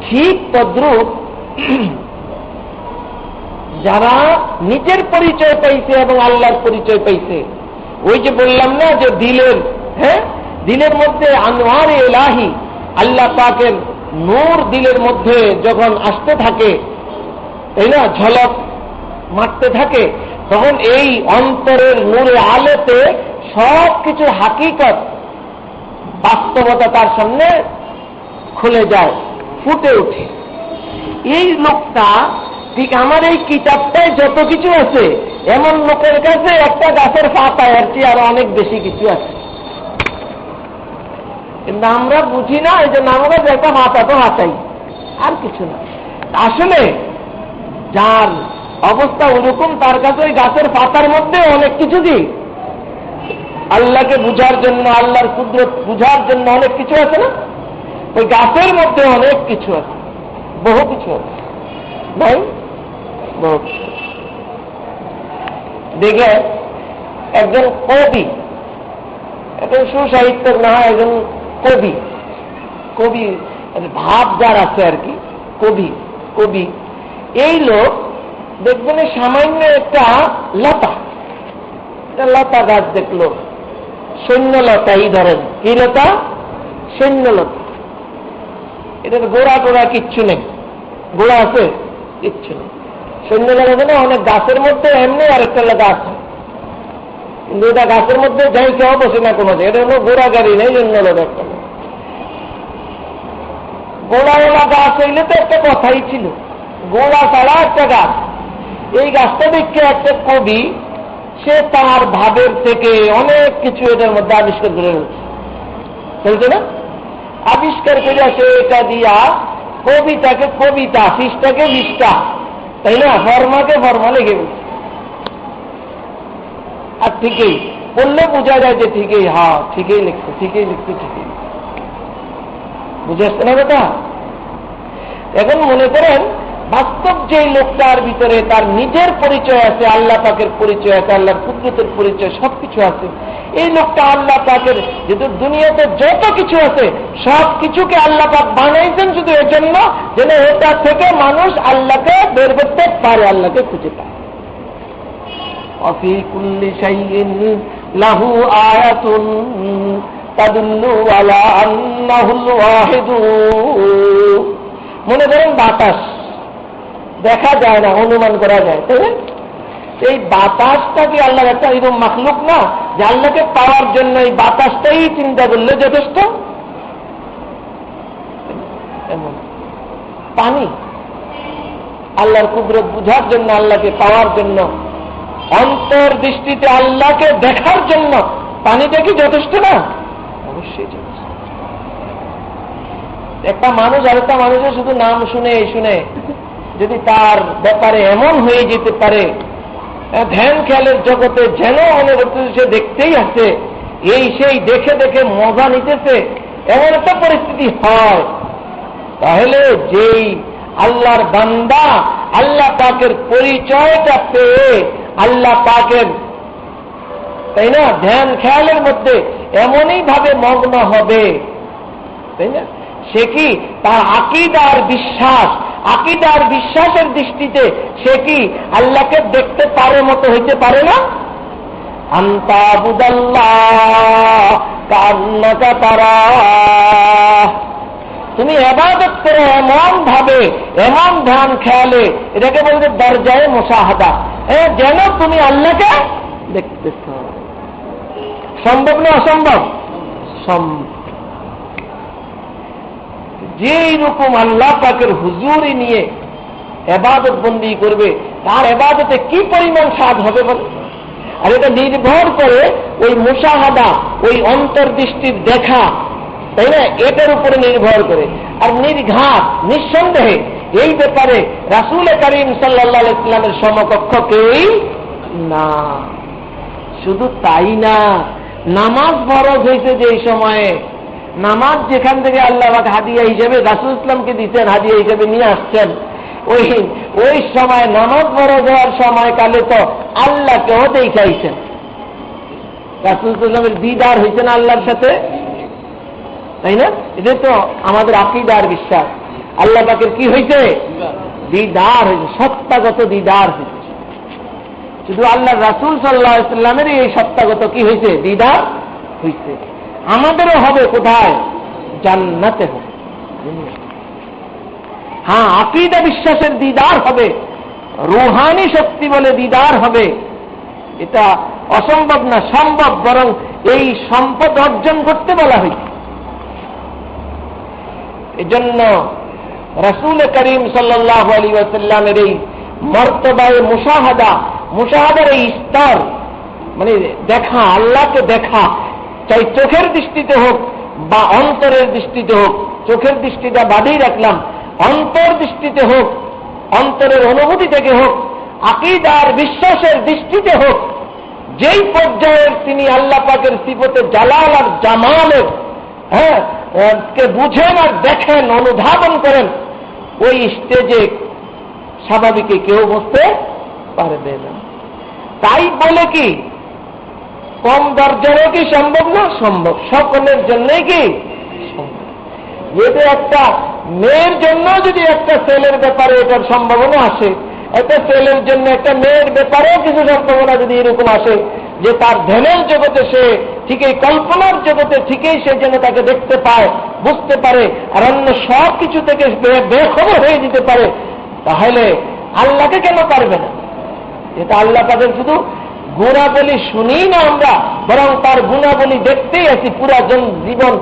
ঠিক তদ্রূপ যারা নিজের পরিচয় পাইছে এবং আল্লাহর পরিচয় পাইছে, ওই যে বললাম না যে দিলের, হ্যাঁ, দিলের মধ্যে আনোয়ার ইলাহি, আল্লাহ পাকের নূর দিলের মধ্যে যখন আসতে থাকে, তাই না, ঝলক মারতে থাকে, তখন এই অন্তরের নূরে আলোতে সব কিছু হাকিকত, বাস্তবতা তার সামনে খুলে যায়, ফুটে ওঠে। এই লোকটা ঠিক আমার এই কিতাবটায় যত কিছু আছে, এমন লোকের কাছে একটা গাছের পাতা আর কি আরো অনেক বেশি কিছু আছে, কিন্তু আমরা বুঝি না। এই যে আমরা একটা পাতা তো হাতাই, আর কিছু না। আসলে যার অবস্থা ওরকম, তার কাছে ওই গাছের পাতার মধ্যে অনেক কিছু দিই, আল্লাহকে বুঝার জন্য, আল্লাহর কুদরত বুঝার জন্য অনেক কিছু আছে না, ওই গাছের মধ্যে অনেক কিছু আছে, বহু কিছু আছে, ভাই, বহু কিছু। দেখে একজন কবি, একজন সুসাহিত্যক না, একজন কবি, কবি ভাব যার আছে আর কি, কবি, কবি এই লোক দেখবেন সামান্য একটা লতা, লতা গাছ দেখলো, সৈন্যলতা, এই ধরেন কি লতা, সৈন্যলতা, এটার গোড়া টোড়া কিচ্ছু নেই, গোড়া আছে কিচ্ছু নেই, সৈন্যলতা না, অনেক গাছের মধ্যে এমনি আরেকটা গাছ, কিন্তু এটা গাছের মধ্যে যাই কেউ বসে না কোনো, এটা হলো গোড়া গাড়ি নেই, সৈন্যলতা একটা গোড়াওয়ালা গাছ হইলে তো একটা কথাই ছিল, গোড়া ছাড়া একটা গাছ। এই গাছটা দেখে একটা কবি, সে তার ভাবের থেকে অনেক কিছু এটার মধ্যে আবিষ্কার করে ফেলছে না, আবিষ্কার করে সে এটা দিয়া কবিতাকে কবিতা, ফিসটাকে ফিসটা, তাই না, ফর্মাকে ফর্মা লেগে বলছে। আর ঠিকই বললে বোঝা যায় যে ঠিকই, হ্যাঁ ঠিকই লিখছে, ঠিকই লিখছে, ঠিকই বুঝে আসছে না কথা। এখন মনে করেন বাস্তব যে লোকটার ভিতরে তার নিজের পরিচয় আছে, আল্লাহ পাকের পরিচয় আছে, আল্লাহর কুদরতের পরিচয়, সবকিছু আছে, এই লোকটা আল্লাহ পাকের যেহেতু দুনিয়াতে যত কিছু আছে সব কিছুকে আল্লাহ পাক বানাইছেন শুধু এর জন্য যেন এটা থেকে মানুষ আল্লাহকে বের করতে পারে, আল্লাহকে খুঁজে পায়। অফি কুল্লি শাইইন লাহু আয়াতুন তাদুল্লু আলা আন্নাহুল ওয়াহিদু। মনে করেন বাতাস দেখা যায় না, অনুমান করা যায়, তাই না? এই বাতাসটা কি আল্লাহর একটা এরকম মাখলুক না যে আল্লাহকে পাওয়ার জন্য এই বাতাসটাই চিন্তা করলে যথেষ্ট? এমন পানি আল্লাহর কুদরত বুঝার জন্য, আল্লাহকে পাওয়ার জন্য, অন্তর দৃষ্টিতে আল্লাহকে দেখার জন্য পানিটা কি যথেষ্ট না? অবশ্যই যথেষ্ট। একটা মানুষ আরেকটা মানুষের শুধু নাম শুনে শুনে যদি তার ব্যাপারে এমন হয়ে যেতে পারে, ধ্যান খেয়ালের জগতে যেন মনে করতেছে সে দেখতেই আছে, এই সেই দেখে দেখে মজা নিতেছে, এমন একটা পরিস্থিতি হয়, তাহলে যেই আল্লাহর বান্দা আল্লাহ পাকের পরিচয়টা পেয়ে আল্লাহ পাকের, তাই না, ধ্যান খেয়ালের মধ্যে এমনই ভাবে মগ্ন হবে, তাই না, সে কি তার আকীদার বিশ্বাস, আকীদার বিশ্বাসের দৃষ্টিতে সে কি আল্লাহকে দেখতে পারে মতো হইতে পারে না? আনতা বুদাল্লাহ কান্নাকা তারাহ, তুমি ইবাদত করো এমন ভাবে, এমন ধ্যান খেয়ালে, এটাকে বলতে দরজায়ে মুশাহাদা, যেন তুমি আল্লাহকে দেখতেছ। সম্ভব না অসম্ভব? সম্ভব। যেই রকম আল্লাহ পাকের হুজুরি নিয়ে ইবাদত বন্দী করবে, তার ইবাদতে কি পরিমাণ স্বাদ হবে বলে। আর এটা নির্ভর করে ওই মুশাহাদা, ওই অন্তর্দৃষ্টির দেখা, তাই না, এটার উপরে নির্ভর করে। আর নির্ঘাত নিঃসন্দেহে এই ব্যাপারে রাসূল করিম সাল্লাল্লাহু আলাইহি ওয়াসাল্লামের সমকক্ষ কেউই না। শুধু তাই না, নামাজ ফরজ হয়েছে যে এই সময়ে, নামাজ যেখান থেকে আল্লাহ পাক হাদিয়া হিসেবে রাসূল ইসলামকে দিচ্ছেন, হাদিয়া হিসেবে নিয়ে আসছেন, ওই সময় নামাজ ফরজ হওয়ার সময়কালে তো আল্লাহকেও দেখাইছেন। রাসূল ইসলামের দিদার হয়েছে না আল্লাহর সাথে, তাই না? এটা তো আমাদের আকীদার বিশ্বাস। আল্লাহ পাকের কি হয়েছে? দিদার হয়েছে, সত্তাগত দিদার হয়েছে। শুধু আল্লাহ রাসূল সাল্লাল্লাহু আলাইহি ওয়াসাল্লামের এই সত্তাগত কি হয়েছে? দিদার হয়েছে। আমাদেরও হবে কোথায়? জান্নাতে হবে। হ্যাঁ, আকীদা বিশ্বাসের দিদার হবে, রূহানি শক্তি বলে দিদার হবে, এটা অসম্ভব না, সম্ভব। বরং এই সম্পদ অর্জন করতে বলা হয়েছে। এজন্য রাসূল করিম সাল্লাল্লাহু আলাইহি ওয়াসাল্লামের এই মর্তবায়ে মুশাহাদার এই স্তর, মানে দেখা, আল্লাহকে দেখা, চাই চোখের দৃষ্টিতে হোক বা অন্তরের দৃষ্টিতে হোক। চোখের দৃষ্টিটা বাদেই রাখলাম, অন্তর দৃষ্টিতে হোক, অন্তরের অনুভূতি থেকে হোক, আকীদার বিশ্বাসের দৃষ্টিতে হোক, যেই পর্যায়ের তিনি আল্লাহ পাকের সিফতে জালাল আর জামালের কে বুঝেন আর দেখেন, অনুধাবন করেন, ওই স্টেজে স্বাভাবিকে কেউ বসতে পারবে না। তাই বলে কি কম দরজারও কি সম্ভব না? সম্ভব, সকলের জন্যই কি সম্ভব। যেটা একটা মেয়ের জন্য যদি একটা ছেলের ব্যাপারে এটার সম্ভাবনা আসে, একটা ছেলের জন্য একটা মেয়ের ব্যাপারেও কিছু সম্ভাবনা যদি এরকম আসে যে তার ধ্যানের জগতে সে ঠিকই, কল্পনার জগতে ঠিকই সে যেন তাকে দেখতে পায়, বুঝতে পারে, আর অন্য সব কিছু থেকে বেখবর হয়ে যেতে পারে, তাহলে আল্লাহকে কেন পারবে না? এটা আল্লাহ তাদের শুধু গুণাবলী শুনি না আমরা, বরং তার গুণাবলী দেখতেই আছি পুরা জীবন,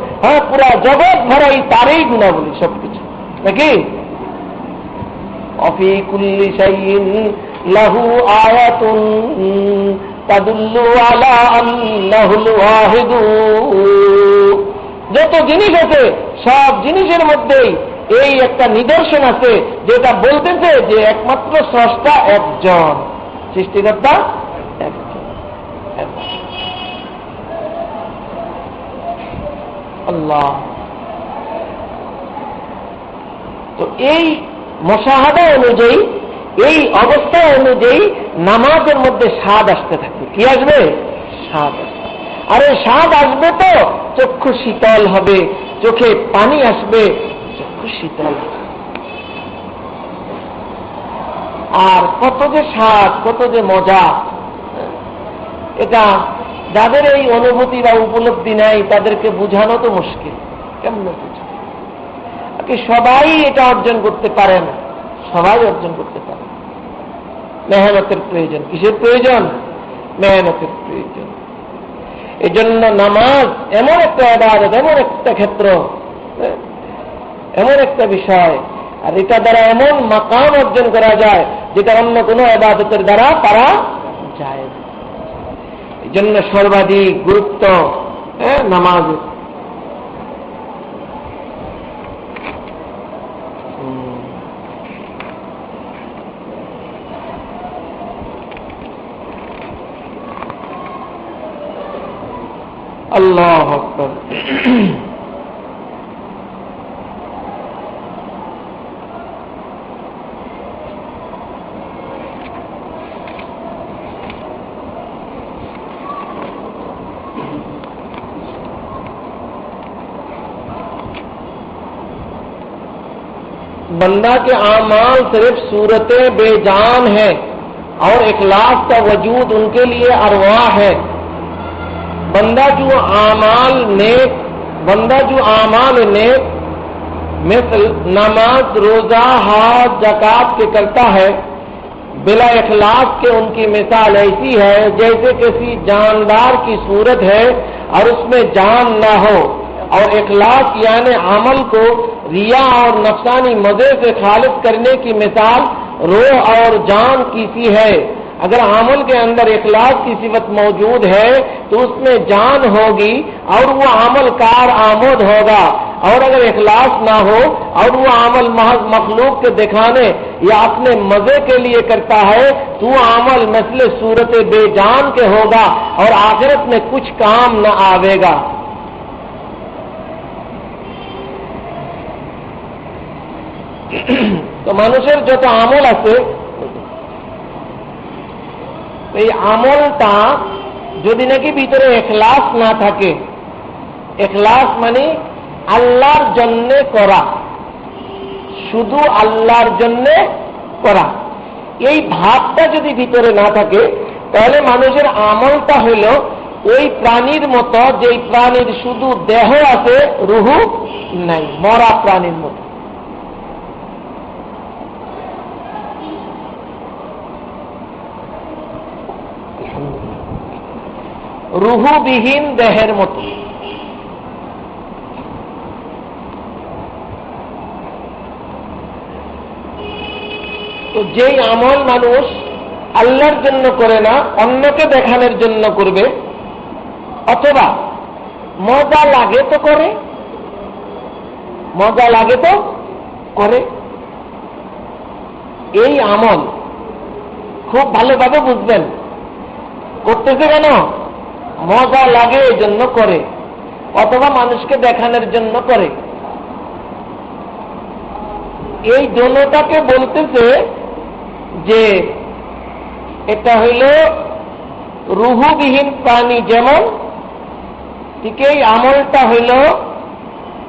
পুরা জগৎ ভরাই তারই গুণাবলী সবকিছু, নাকি? অফি কুল্লি শাইইন লাহু আয়াতুন তাদুল্লু আলা আন্নাহুল ওয়াহিদু। যত জিনিস আছে সব জিনিসের মধ্যেই এই একটা নিদর্শন আছে যেটা বলতেছে যে একমাত্র স্রষ্টা একজন, সৃষ্টিকর্তা একজন, আল্লাহ। তো এই মুশাহাদা অনুযায়ী, এই অবস্থা অনুযায়ী নামাজের মধ্যে স্বাদ আসতে থাকে। কি আসবে? স্বাদ আসবে। আর এই স্বাদ আসবে তো চক্ষু শীতল হবে, চোখে পানি আসবে, চক্ষু শীতল হবে। আর কত যে স্বাদ, কত যে মজা, এটা যাদের এই অনুভূতি বা উপলব্ধি নাই তাদেরকে বুঝানো তো মুশকিল। কেমন বুঝানো? সবাই এটা অর্জন করতে পারে না, সবাই অর্জন করতে পারে। মেহনতের প্রয়োজন। কিসের প্রয়োজন? মেহনতের প্রয়োজন। এজন্য নামাজ এমন একটা ইবাদত, এমন একটা ক্ষেত্র, এমন একটা বিষয়, আর এটা দ্বারা এমন মাকাম অর্জন করা যায় যেটা অন্য কোনো ইবাদতের দ্বারা পারা যায় না। এই জন্য সর্বাধিক গুরুত্ব নামাজ। আল্লাহু আকবার। बंदा के आमाल सिर्फ सूरतें बेजान है और इखलास का वजूद उनके लिए अरवाह है। बंदा जो आमाल नेक मिसल नमाज, रोजा, हज, ज़कात के करता है, बिला इखलास के उनकी मिसाल ऐसी है जैसे किसी जानदार की सूरत है और उसमें जान ना हो। और इखलास यानी अमल को रिया और नफसानी मजे से खालिद करने की मिसाल रूह और जान की सी है। अगर अमल के अंदर इखलास की सिफत मौजूद है तो उसमें जान होगी और वो अमल कार आमोद होगा। और अगर इखलास ना हो और वो अमल महज मखलूक के दिखाने या अपने मजे के लिए करता है तो वो अमल मसले सूरत बेजान के होगा और आखिरत में कुछ काम न आवेगा। तो মানুষের যত আমল আছে এই আমলটা যদি নাকি ভিতরে ইখলাস না থাকে, ইখলাস মানে আল্লাহর জন্য করা, শুধু আল্লাহর জন্য করা, এই ভাবটা যদি ভিতরে না থাকে তাহলে মানুষের আমলটা হইল ওই প্রাণীর মতো যেই প্রাণীর শুধু দেহ আছে রুহ নাই, মরা প্রাণীর মতো। রুহবিহীন দেহের মতো। তো যেই আমল মানুষ আল্লাহর জন্য করে না অন্যকে দেখানোর জন্য করবে, অথবা মজা লাগে তো করে, মজা লাগে তো করে, এই আমল খুব ভালোভাবে বুঝবেন করতেছে কেন, মজা লাগে এই জন্য করে অথবা মানুষকে দেখানোর জন্য করে। এই দোনোটাকে বলতেছে যে এটা হইল রুহবিহীন প্রাণী যেমন, ঠিক এই আমলটা হইল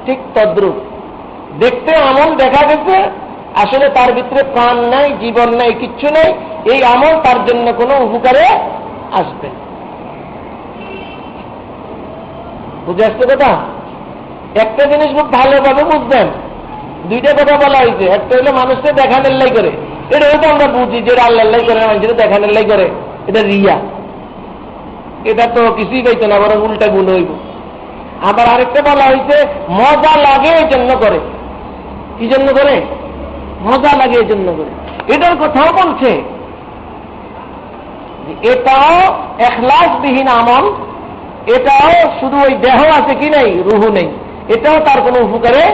ঠিক তদ্রুপ। দেখতে আমল দেখা গেছে, আসলে তার ভিতরে প্রাণ নাই, জীবন নাই, কিচ্ছু নাই। এই আমল তার জন্য কোনো উপকারে আসবে। বুঝে আসছে কথা? একটা জিনিস খুব ভালোভাবে বুঝবেন, দুইটা কথা বলা হয়েছে। একটা হইলো মানুষকে দেখানোর লাই করে, এটা হয়তো আমরা বুঝি যে আল্লাহ লাই করে, মানুষের দেখানোর লাই করে, এটা রিয়া, এটা তো কিছুই পাইতো না, বরং উল্টা গুণ হইব। আবার আরেকটা বলা হয়েছে মজা লাগে এই জন্য করে। কি জন্য করে? মজা লাগে এই জন্য করে। এটার কথাও বলছে এটাও ইখলাসবিহীন আমল, এটাও শুধু ওই দেহ আছে কি নাই, রুহ নেই, এটাও তার কোনো উপকারে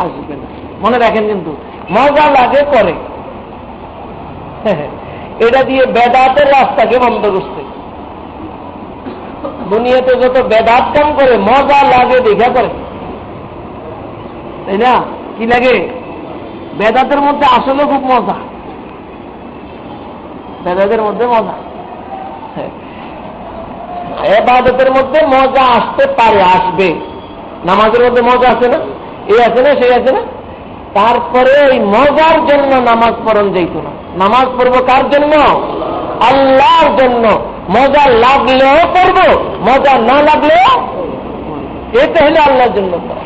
আসবে না। মনে রাখেন কিন্তু মজা লাগে করে, এটা দিয়ে বেদাতের রাস্তাকে বন্ধ করছে। দুনিয়াতে যত বেদাত কাম করে মজা লাগে দেখা করে, তাই না? কি লাগে? বেদাতের মধ্যে আসলে খুব মজা, বেদাতের মধ্যে মজা, ইবাদতের মধ্যে মজা আসতে পারে, আসবে। নামাজের মধ্যে মজা আছে না, এই আছে না, সেই আছে না। তারপরে এই মজার জন্য নামাজ পড়ন যাইত না। নামাজ পড়বো কার জন্য? আল্লাহর জন্য। মজা লাগলেও পড়বো, মজা না লাগলেও, এটা হলে আল্লাহর জন্য পড়া।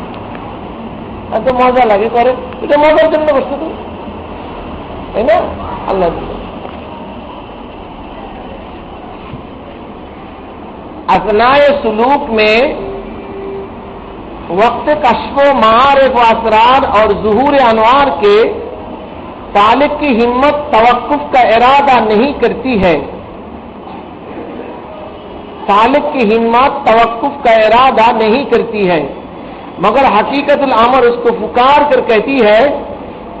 এত মজা লাগে করে, এটা মজার জন্য বসতে তো, তাই না? আল্লাহর জন্য। असनाए सुलूक में वक्त कश्फ मारिफ व असरार और ज़ुहूर अनवार के तालिब की हिम्मत तवक्कुफ का इरादा नहीं करती है। तालिब की हिम्मत तवक्कुफ का इरादा नहीं करती है, मगर हकीकतुल अमर उसको पुकार कर कहती है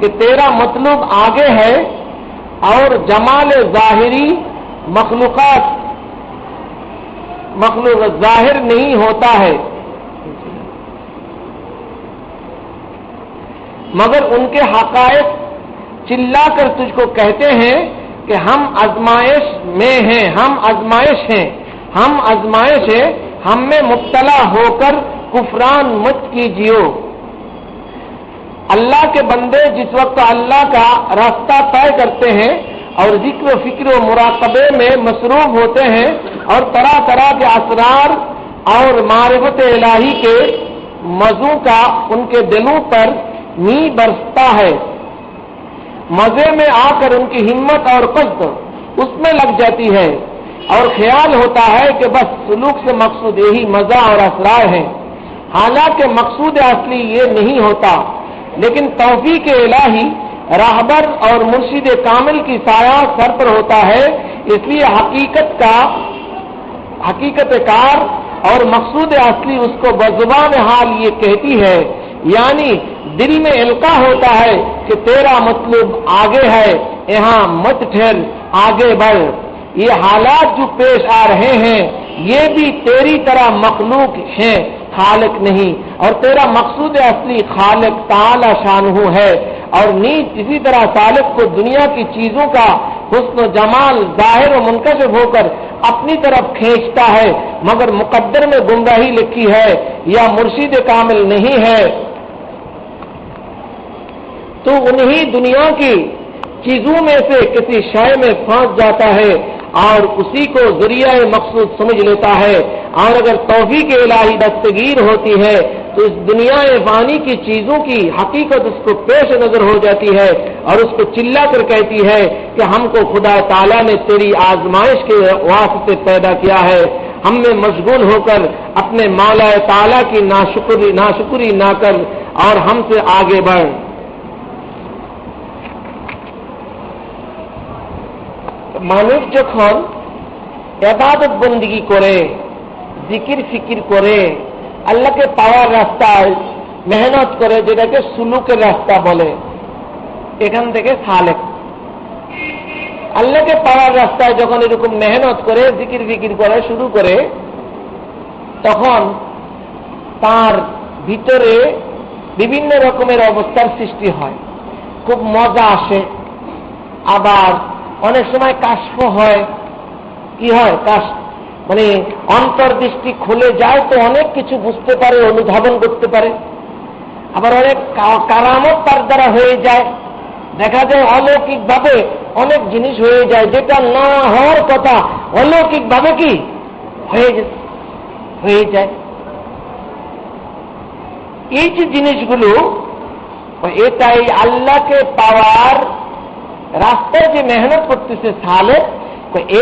कि तेरा मतलूब आगे है और जमाल ज़ाहिरी मखलूक़ात मखलूक जाहिर नहीं होता है, मगर उनके हकायक चिल्लाकर तुझको कहते हैं कि हम आजमाइश में हैं, हम आजमाइश हैं, हम आजमाइश है, हम में मुब्तला होकर कुफरान मत कीजिए। अल्लाह के बंदे जिस वक्त अल्लाह का रास्ता तय करते हैं और जिक्र फिक्र मुराकबे में मसरूफ होते हैं और तरह तरह के असरार और मारिफत इलाही के मज़ू का उनके दिलों पर मी बरसता है, मजे में आकर उनकी हिम्मत और कष्ट उसमें लग जाती है और ख्याल होता है कि बस सुलूक से मकसूद यही मजा और असरार है। हालांकि मकसूद असली ये नहीं होता, लेकिन तौफीक इलाही राहबर और मुर्शिद कामिल की साया सर पर होता है। इसलिए हकीकत कार और मकसूद असली उसको बज़ुबान हाल ये कहती है, यानी दिल में इल्का होता है कि तेरा मतलब आगे है, यहाँ मत ठहर, आगे बढ़। ये हालात जो पेश आ रहे हैं ये भी तेरी तरह मखलूक हैं, खालिक नहीं। और तेरा मकसूद असली खालिक ताला शानहू है। और नीच इसी तरह सालिक को दुनिया की चीजों का हुस्न जमाल जाहिर और मुनकशिफ होकर अपनी तरफ खींचता है, मगर मुकद्दर में गुमराही लिखी है या मुर्शिद कामिल नहीं है तो उन्हीं दुनिया की चीजों में से किसी शय में फंस जाता है और उसी को जरिया मकसूद समझ लेता है। और अगर तौफीक इलाही दस्तगीर होती है तो इस दुनिया फानी की चीजों की हकीकत उसको पेश नजर हो जाती है और उसको चिल्ला कर कहती है कि हमको खुदा ताला ने तेरी आजमाइश के वास्ते पैदा किया है, हमने मशगूल होकर अपने मौला ताला की नाशुक्री ना कर और हमसे आगे बढ़। মানুষ যখন ইবাদত বন্দেগী করে, জিকির ফিকির করে, আল্লাহকে পাওয়ার রাস্তায় মেহনত করে, যেটাকে সুলুকের রাস্তা বলে, এখান থেকে সালেক। আল্লাহকে পাওয়ার রাস্তায় যখন এরকম মেহনত করে, জিকির ফিকির করে শুরু করে, তখন তার ভিতরে বিভিন্ন রকমের অবস্থার সৃষ্টি হয়, খুব মজা আসে, আবার অনেক সময় কাশফ হয়। কি হয়? মানে অন্তর্দৃষ্টি খুলে যায়, তো অনেক কিছু বুঝতে পারে, অনুধাবন করতে পারে। আবার অনেক কারামত তার দ্বারা হয়ে যায়, দেখা যায় অলৌকিকভাবে অনেক জিনিস হয়ে যায় যেটা না হওয়ার কথা, অলৌকিকভাবে কি হয়ে যায়। এই যে জিনিসগুলো, এটাই আল্লাহকে পাওয়ার রাস্তায় যে মেহনত করতেছে সালেক,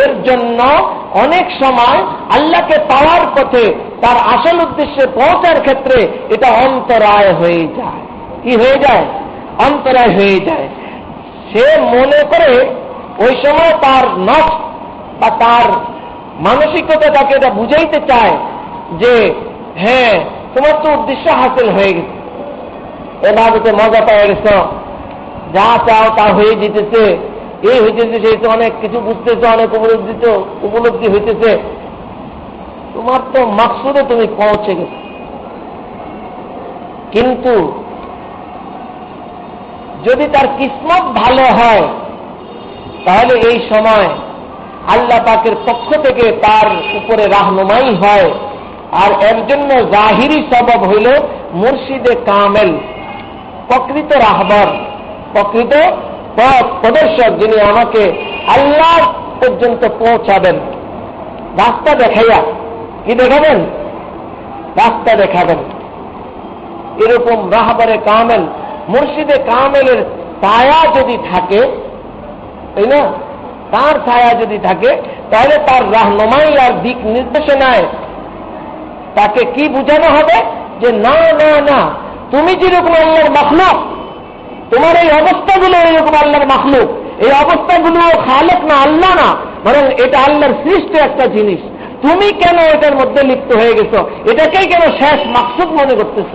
এর জন্য অনেক সময় আল্লাহকে পাওয়ার পথে তার আসল উদ্দেশ্যে পৌঁছার ক্ষেত্রে এটা অন্তরায় হয়ে যায়। কি হয়ে যায়? অন্তরায় হয়ে যায়। সে মনে করে ওই সময় তার নফস বা তার মানসিকতা তাকে এটা বুঝাইতে চায় যে হ্যাঁ তোমার তো উদ্দেশ্য হাসিল হয়ে গেছে, এবাদতে মজা পেয়ে গেছ, যা চাও তা হয়ে যেতেছে, এই হইতেছে, সেই তো অনেক কিছু বুঝতেছে, অনেক উপলব্ধি হইতেছে, তোমার তো মাকসুদে তুমি পৌঁছে গেছো। কিন্তু যদি তার কিসমত ভালো হয় তাহলে এই সময় আল্লাহ পাকের পক্ষ থেকে তার উপরে রাহনুমাই হয়। আর এর জন্য জাহিরি সবব হইল মুর্শিদে কামেল, প্রকৃত রাহবার, প্রকৃত পথ প্রদর্শক, যিনি আমাকে আল্লাহ পর্যন্ত পৌঁছাবেন, রাস্তা দেখাইয়া। কি দেখাবেন? রাস্তা দেখাবেন। এরকম রাহবারে কামেল, মুর্শিদে কামেলের ছায়া যদি থাকে, তাই না, তার ছায়া যদি থাকে তাহলে তার রাহনুমাই আর দিক নির্দেশনায় তাকে কি বুঝানো হবে যে না না না, তুমি যেরকম আল্লাহর মাখলুক, তোমার এই অবস্থাগুলো এরকম আল্লাহর মাখলুক, এই অবস্থাগুলো খালেক না, আল্লাহ না, বরং এটা আল্লাহর সৃষ্ট একটা জিনিস। তুমি কেন এটার মধ্যে লিপ্ত হয়ে গেছো? এটাকেই কেন শেষ মাকসুদ মনে করতেছ?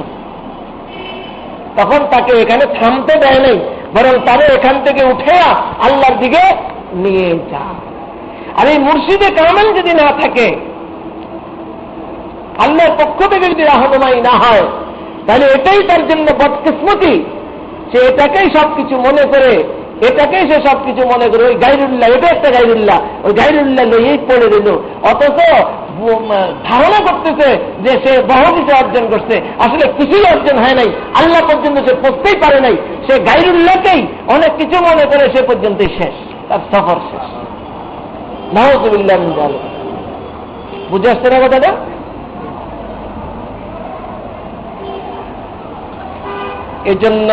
তখন তাকে এখানে থামতে দেয় নাই, বরং তারে এখান থেকে উঠে আল্লাহর দিকে নিয়ে যা। আর এই মুর্শিদে কামেল যদি না থাকে, আল্লাহর পক্ষ থেকে যদি রাহনুমাই না হয়, তাহলে এটাই তার জন্য বদকিসমতি। সে এটাকেই সবকিছু মনে করে, এটাকেই সে সবকিছু মনে করে, ওই গাইরুল্লাহ, এটা একটা গাইরুল্লাহ, ওই গাইরুল্লাহ লইয়েই পড়ে দিল। অথচ ধারণা করতেছে যে সে বহু কিছু অর্জন করছে, আসলে কিছুই অর্জন হয় নাই, আল্লাহ পর্যন্ত সে পৌঁছতেই পারে নাই। সে গাইরুল্লাহকেই অনেক কিছু মনে করে, সে পর্যন্তই শেষ, তার সফর শেষ। নাউযুবিল্লাহ মিন যালিক। বুঝে আসছে না কথাটা? এজন্য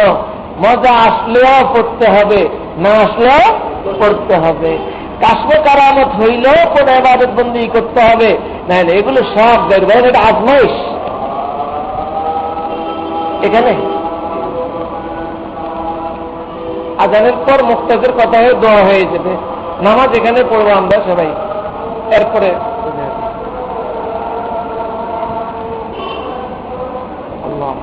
মজা আসলেও পড়তে হবে, না আসলেও পড়তে হবে। কাশফ কারামত হইলেও কোন ইবাদত বন্দি করতে হবে, না এগুলো সব দেখবেন, এটা আজমাইশ। এখানে আজানের পর মুক্তাদের কথা হয়ে দোয়া হয়ে যাবে, নামাজ এখানে পড়বো আমরা সবাই, এরপরে আল্লাহ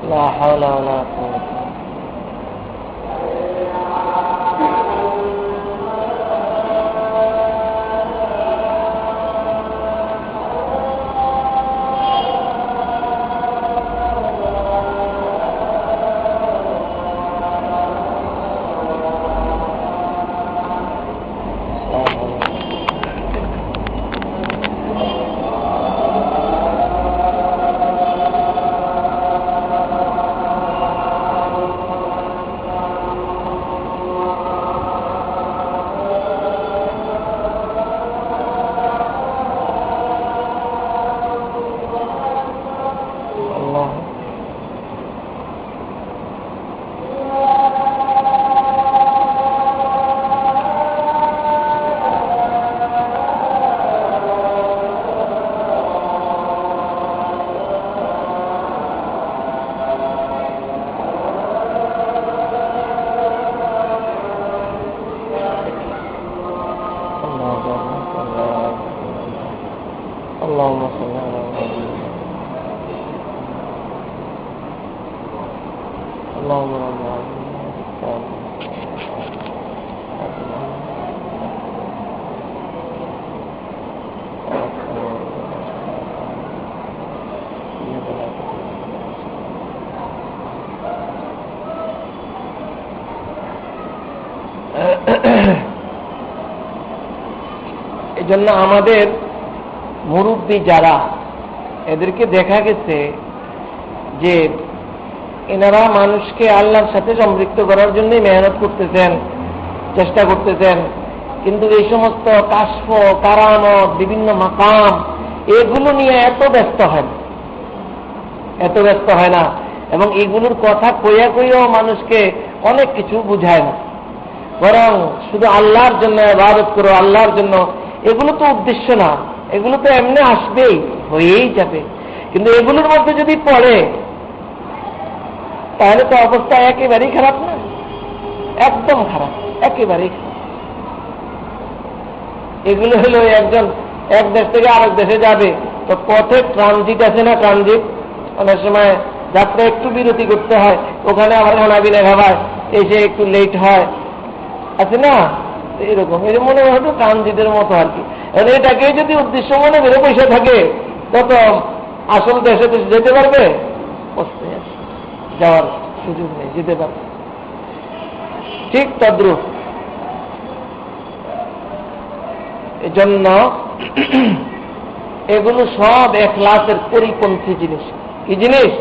لا حول ولا قوة. اللهم صل على محمد. اللهم رب এই জন্য আমাদের মুরব্বী যারা, এদেরকে দেখা গেছে যে এনারা মানুষকে আল্লাহর সাথে সম্পৃক্ত করার জন্যই মেহনত করতেছেন, চেষ্টা করতেছেন, কিন্তু এই সমস্ত কাশফ, কারামত, বিভিন্ন মাকাম এগুলো নিয়ে এত ব্যস্ত হয় না, এবং এগুলোর কথা কইয়া কইয়াও মানুষকে অনেক কিছু বুঝায় না। বরং শুধু আল্লাহর জন্য ইবাদত করো, আল্লাহর জন্য, এগুলো তো উদ্দেশ্য না, এগুলো তো এমনি আসবেই, হয়েই যাবে। কিন্তু এগুলোর মধ্যে যদি পড়ে তাহলে তো অবস্থা একেবারেই খারাপ না, একদম খারাপ, একেবারেই খারাপ। এগুলো হলো একজন এক দেশ থেকে আরেক দেশে যাবে, তো পথে ট্রানজিট আছে না, ট্রানজিট, অনেক সময় যাত্রা একটু বিরতি করতে হয়, ওখানে আবার খানাবি লেখা হয়, এসে একটু লেট হয়, আছে না, এরকম এর মনে হয় ট্রানজিটের মতো আর কি। এটাকে যদি উদ্দেশ্য মনে বেরো পয়সা থাকে, তত আসল দেশে তো যেতে পারবে, যাওয়ার সুযোগ নেই, যেতে পারবে। ঠিক তদ্রুপ এজন্য এগুলো সব এখলাসের পরিপন্থী জিনিস। কি জিনিস?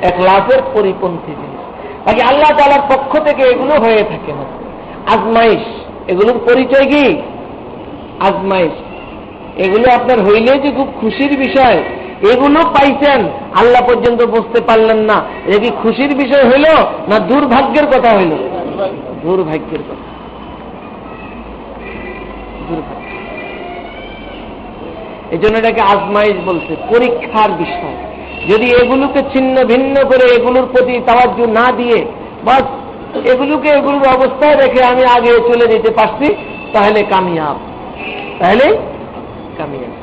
এখলাসের পরিপন্থী জিনিস। বাকি আল্লাহ তাআলার পক্ষ থেকে এগুলো হয়ে থাকে না, আজমাইশ। এগুলোর পরিচয় কি? আজমাইশ। এগুলো আপনার হইলে যে খুব খুশির বিষয়, এগুলো পাইছেন, আল্লাহ পর্যন্ত বুঝতে পারলেন না, এটা কি খুশির বিষয় হইল না দুর্ভাগ্যের কথা হইল? দুর্ভাগ্যের কথা, দুর্ভাগ্য। এই জন্য এটাকে আজমাইশ বলছে, পরীক্ষার বিষয়। যদি এগুলোকে ছিন্ন ভিন্ন করে এগুলোর প্রতি তাওয়াজ্জু না দিয়ে বাস এগুলোকে এগুলোর অবস্থায় রেখে আমি আগে চলে যেতে পারছি, তাহলে কামিয়াব, তাহলে কামিয়াব।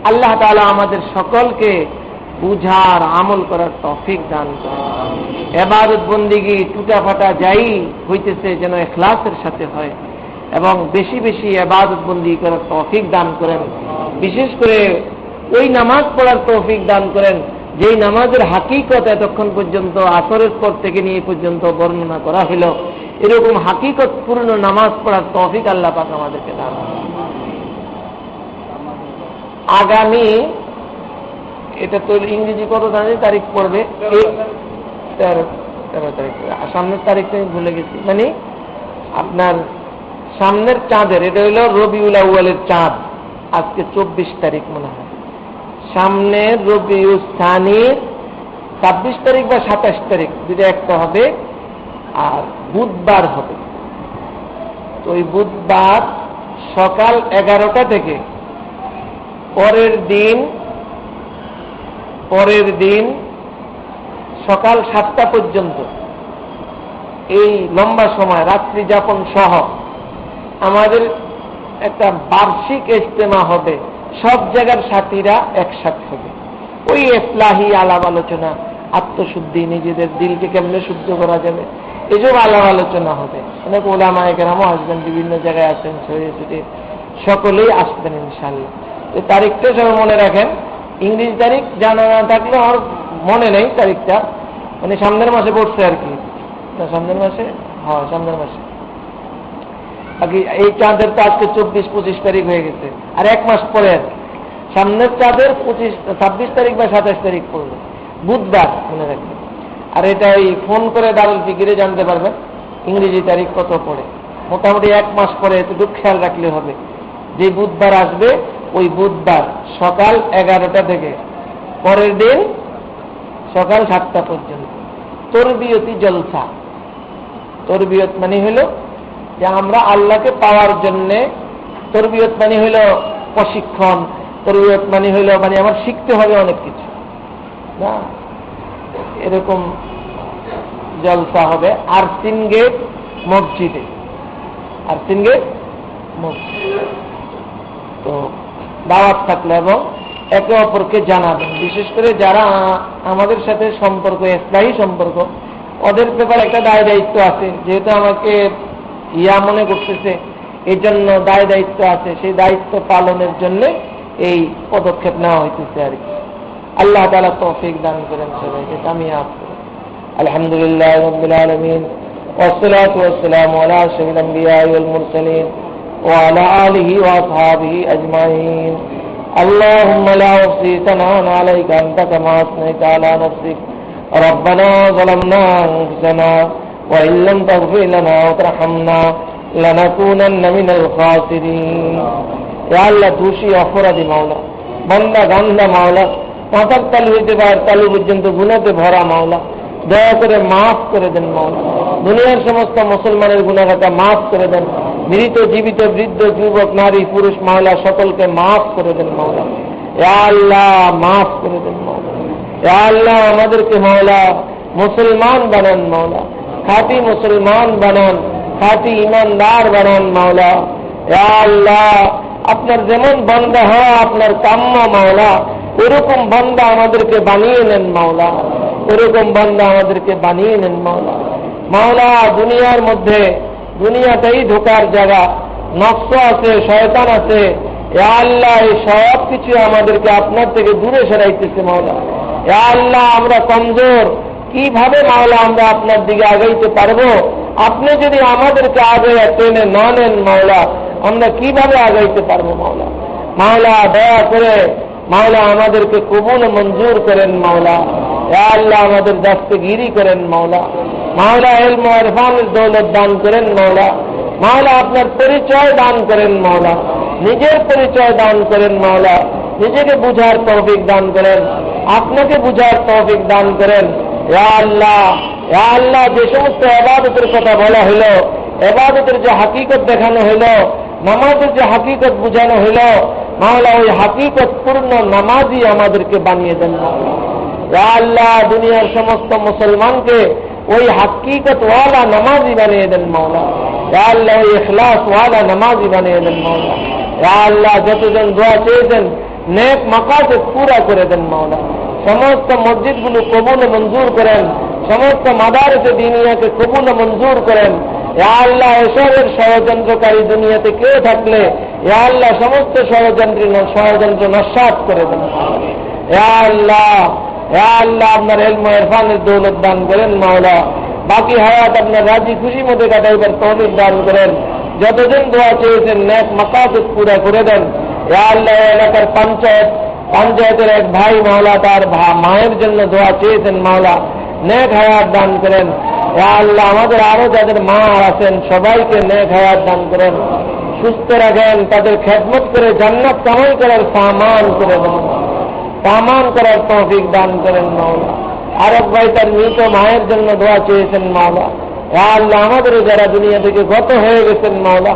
আল্লাহ তাআলা আমাদের সকলকে বুঝার, আমল করার তৌফিক দান করেন। ইবাদত বন্দেগী টুটাফাটা যাই হইতেছে যেন ইখলাসের সাথে হয়, এবং বেশি বেশি ইবাদত বন্দেগী করার তৌফিক দান করেন। বিশেষ করে ওই নামাজ পড়ার তৌফিক দান করেন যেই নামাজের হাকিকত এতক্ষণ পর্যন্ত আসরের পর থেকে নিয়ে পর্যন্ত বর্ণনা করা হইল। এরকম হাকিকত পূর্ণ নামাজ পড়ার তৌফিক আল্লাহ পাক আমাদেরকে দান করেন। আগামী, এটা তো ইংরেজি কত তারিখ পড়বে? 13 তারিখ। সামনের তারিখটা আমি ভুলে গেছি, মানে আপনার সামনের চাঁদের, এটা হইল রবিউল আউয়ালের চাঁদ, আজকে 24 তারিখ মনে হয়। সামনের রবিউল সানির 26 তারিখ বা 27 তারিখ, দুটো একটা হবে, আর বুধবার হবে। তো ওই বুধবার সকাল 11টা থেকে পরের দিন সকাল 7টা পর্যন্ত এই লম্বা সময় রাত্রি যাপন সহ আমাদের একটা বার্ষিক ইজতেমা হবে। সব জায়গার সাথীরা একসাথে হবে। ওই ইসলাহি আলাপ আলোচনা, আত্মশুদ্ধি, নিজেদের দিলকে কেমনে শুদ্ধ করা যাবে, এসব আলাপ আলোচনা হবে। অনেক ওলামায়ে কেরামও আসবেন, বিভিন্ন জায়গায় আছেন, ছড়িয়ে ছিটিয়ে, সকলেই আসবেন ইনশাআল্লাহ। তো তারিখটা সবাই মনে রাখেন। ইংরেজি তারিখ জানা না থাকলে আমার মনে নেই তারিখটা, মানে সামনের মাসে পড়ছে আর কি, না সামনের মাসে, হ্যাঁ সামনের মাসে। বাকি এই চাঁদের তো আজকে 24-25 তারিখ হয়ে গেছে, আর এক মাস পরে সামনের চাঁদের 26 তারিখ বা 27 তারিখ পড়বে, বুধবার, মনে রাখবেন। আর এটা এই ফোন করে দারুল ফিকিরে জানতে পারবেন ইংরেজি তারিখ কত পড়ে। মোটামুটি এক মাস পরে একটু খেয়াল রাখলে হবে। যে বুধবার আসবে ওই বুধবার সকাল 11টা থেকে পরের দিন সকাল 7টা পর্যন্ত তরবিয়তি জলসা। তরবিয়ত মানে হলো যে আমরা আল্লাহকে পাওয়ার জন্যে, তরবিয়ত মানে হইল প্রশিক্ষণ, তরবিয়ত মানে হইল মানে আমার শিখতে হবে অনেক কিছু না, এরকম জলসা হবে। আরসিন গেট মসজিদে, আরসিন গেট মসজিদ। তো দাওয়াত থাকলে এবং একে অপরকে জানাবেন, বিশেষ করে যারা আমাদের সাথে সম্পর্ক, ইসলাহী সম্পর্ক, ওদের ব্যাপারে একটা দায় দায়িত্ব আছে। যেহেতু আমাকে মনে করতেছে, এই জন্য দায় দায়িত্ব আছে, সেই দায়িত্ব পালনের জন্য এই পদক্ষেপ নেওয়া হইতেছে আর কি। আল্লাহ তাআলা তৌফিক দান করেন সবাইকে, কামিয়াব করেন। আলহামদুলিল্লাহ রাব্বিল আলামিন, ওয়াসসালাতু ওয়াসসালামু আলা আশরাফিল আমবিয়া ওয়াল মুরসালিন ওয়া আলা আলিহি ওয়া আসহাবিহি আজমাইন। اللهم لا أحصي ثناء عليك أنت كما أثنيت على نفسك ربنا ظلمنا أنفسنا وإن لم تغفر لنا وترحمنا লানাকুনান্না মিনাল খাসিরিন। ইয়া আল্লাহ, দোষী অপরাধী মাওলা, বান্দা গান্ধা মাওলা, মাথার তালু হইতে পারে তালু পর্যন্ত গুনাতে ভরা মাওলা, দয়া করে মাফ করে দেন মাওলা। দুনিয়ার সমস্ত মুসলমানের গুনাহটা মাফ করে দেন। মৃত জীবিত বৃদ্ধ যুবক নারী পুরুষ মাওলা সকলকে মাফ করে দেন মাওলা। ইয়া আল্লাহ, মাফ করে দেন মাওলা। ইয়া আল্লাহ, আমাদেরকে মাওলা মুসলমান বানান মাওলা, খাঁটি মুসলমান বানান, খাঁটি ইমানদার বানান মাওলা। ইয়া আল্লাহ, আপনার যেমন বান্দা হয় আপনার কাম্য মাওলা, ওরকম বান্দা আমাদেরকে বানিয়ে নেন মাওলা, ওরকম বান্দা আমাদেরকে বানিয়ে নেন মাওলা। মাওলা, দুনিয়ার মধ্যে দুনিয়াটাই ধোকার জায়গা, নকশ আছে, শয়তান আছে। ইয়া আল্লাহ, এই সব কিছু আমাদেরকে আপনার থেকে দূরে সরাইতেছে মাওলা। ইয়া আল্লাহ, আমরা কমজোর, কিভাবে মাওলা আমরা আপনার দিকে আগাইতে পারবো? আপনি যদি আমাদেরকে আগে টেনে না নেন মাওলা, আমরা কিভাবে আগাইতে পারবো মাওলা? মাওলা, দয়া করে মাওলা আমাদেরকে কবুল মঞ্জুর করেন মাওলা। ইয়া আল্লাহ, আমাদের দস্তগিরি করেন মাওলা। মাওলা, ইলম ও ইরফানের দৌলত দান করেন মাওলা। মাওলা, আপনার পরিচয় দান করেন মাওলা, নিজের পরিচয় দান করেন মাওলা, নিজেকে বুঝার তৌফিক দান করেন, আপনাকে বুঝার তৌফিক দান করেন। ইয়া আল্লাহ, ইয়া আল্লাহ, যে সমস্ত ইবাদতের কথা বলা হইল, ইবাদতের যে হাকিকত দেখানো হইল, নামাজের যে হাকিকত বুঝানো হইল মাওলা, ওই হাকিকত পূর্ণ নামাজই আমাদেরকে বানিয়ে দেন মাওলা। ইয়া আল্লাহ, দুনিয়ার সমস্ত মুসলমানকে ওই হাকিকত ওয়ালা নামাজি বানিয়ে দেন মাওলা। ইয়া আল্লাহ, ওই ইখলাস ওয়ালা নামাজি বানিয়ে দেন মাওলা। ইয়া আল্লাহ, যতজন দোয়া চেয়েছেন নেক মাকাসিদ পুরা করে দেন মাওলা। সমস্ত মসজিদগুলো কবুল মঞ্জুর করেন, সমস্ত মাদারিসে দিনিয়াকে কবুল মঞ্জুর করেন। ইয়া আল্লাহ, এসবের ষড়যন্ত্রকারী দুনিয়াতে কেউ থাকলে ইয়া আল্লাহ সমস্ত ষড়যন্ত্র নস্যাৎ করে দেন। ইয়া আল্লাহ, ইয়া আল্লাহ, আপনার ইলম ও ইরফানের দৌলত দান করেন মাওলা। বাকি হায়াত আপনার রাজি খুশি মধ্যে কাটাইবার তৌফিক দান করেন। যতজন দোয়া চেয়েছেন নেক মাকাসিদ পুরা করে দেন। ইয়া আল্লাহ, এলাকার পঞ্চায়েতের এক ভাই মাওলা তার মায়ের জন্য দোয়া চেয়েছেন মাওলা, নেক হায়াত দান করেন। ইয়া আল্লাহ, আমাদের আরো যাদের মা আছেন সবাইকে নেক হায়াত দান করেন, সুস্থ রাখেন, তাদের খেদমত করে জান্নাত কামাই করার সামান করে দেন, সামান করার তৌফিক দান করেন মাওলা। আরেক ভাই তার মৃত মায়ের জন্য দোয়া চেয়েছেন মাওলা। ইয়া আল্লাহ, আমাদের যারা দুনিয়া থেকে গত হয়ে গেছেন মাওলা,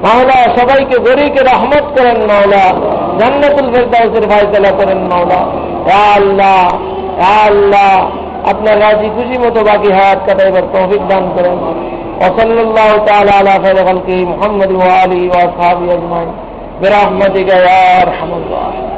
মাওলা সবাইকে গরিকে রহমত করেন মাওলা, জান্নাতুল ফেরদাউসের ফায়সালা করেন মাওলা। ইয়া আল্লাহ, ইয়া আল্লাহ, আপনার রাজি খুশি মতো বাকি হায়াত কাটাইবার তৌফিক দান করেন। ওয়া সাল্লাল্লাহু তাআলা আলা খায়রি খালকি মুহাম্মদ ওয়া আলিহি ওয়া আসহাবিহি আজমাইন বিরহমাতিকা ইয়া আরহামার রাহিমিন।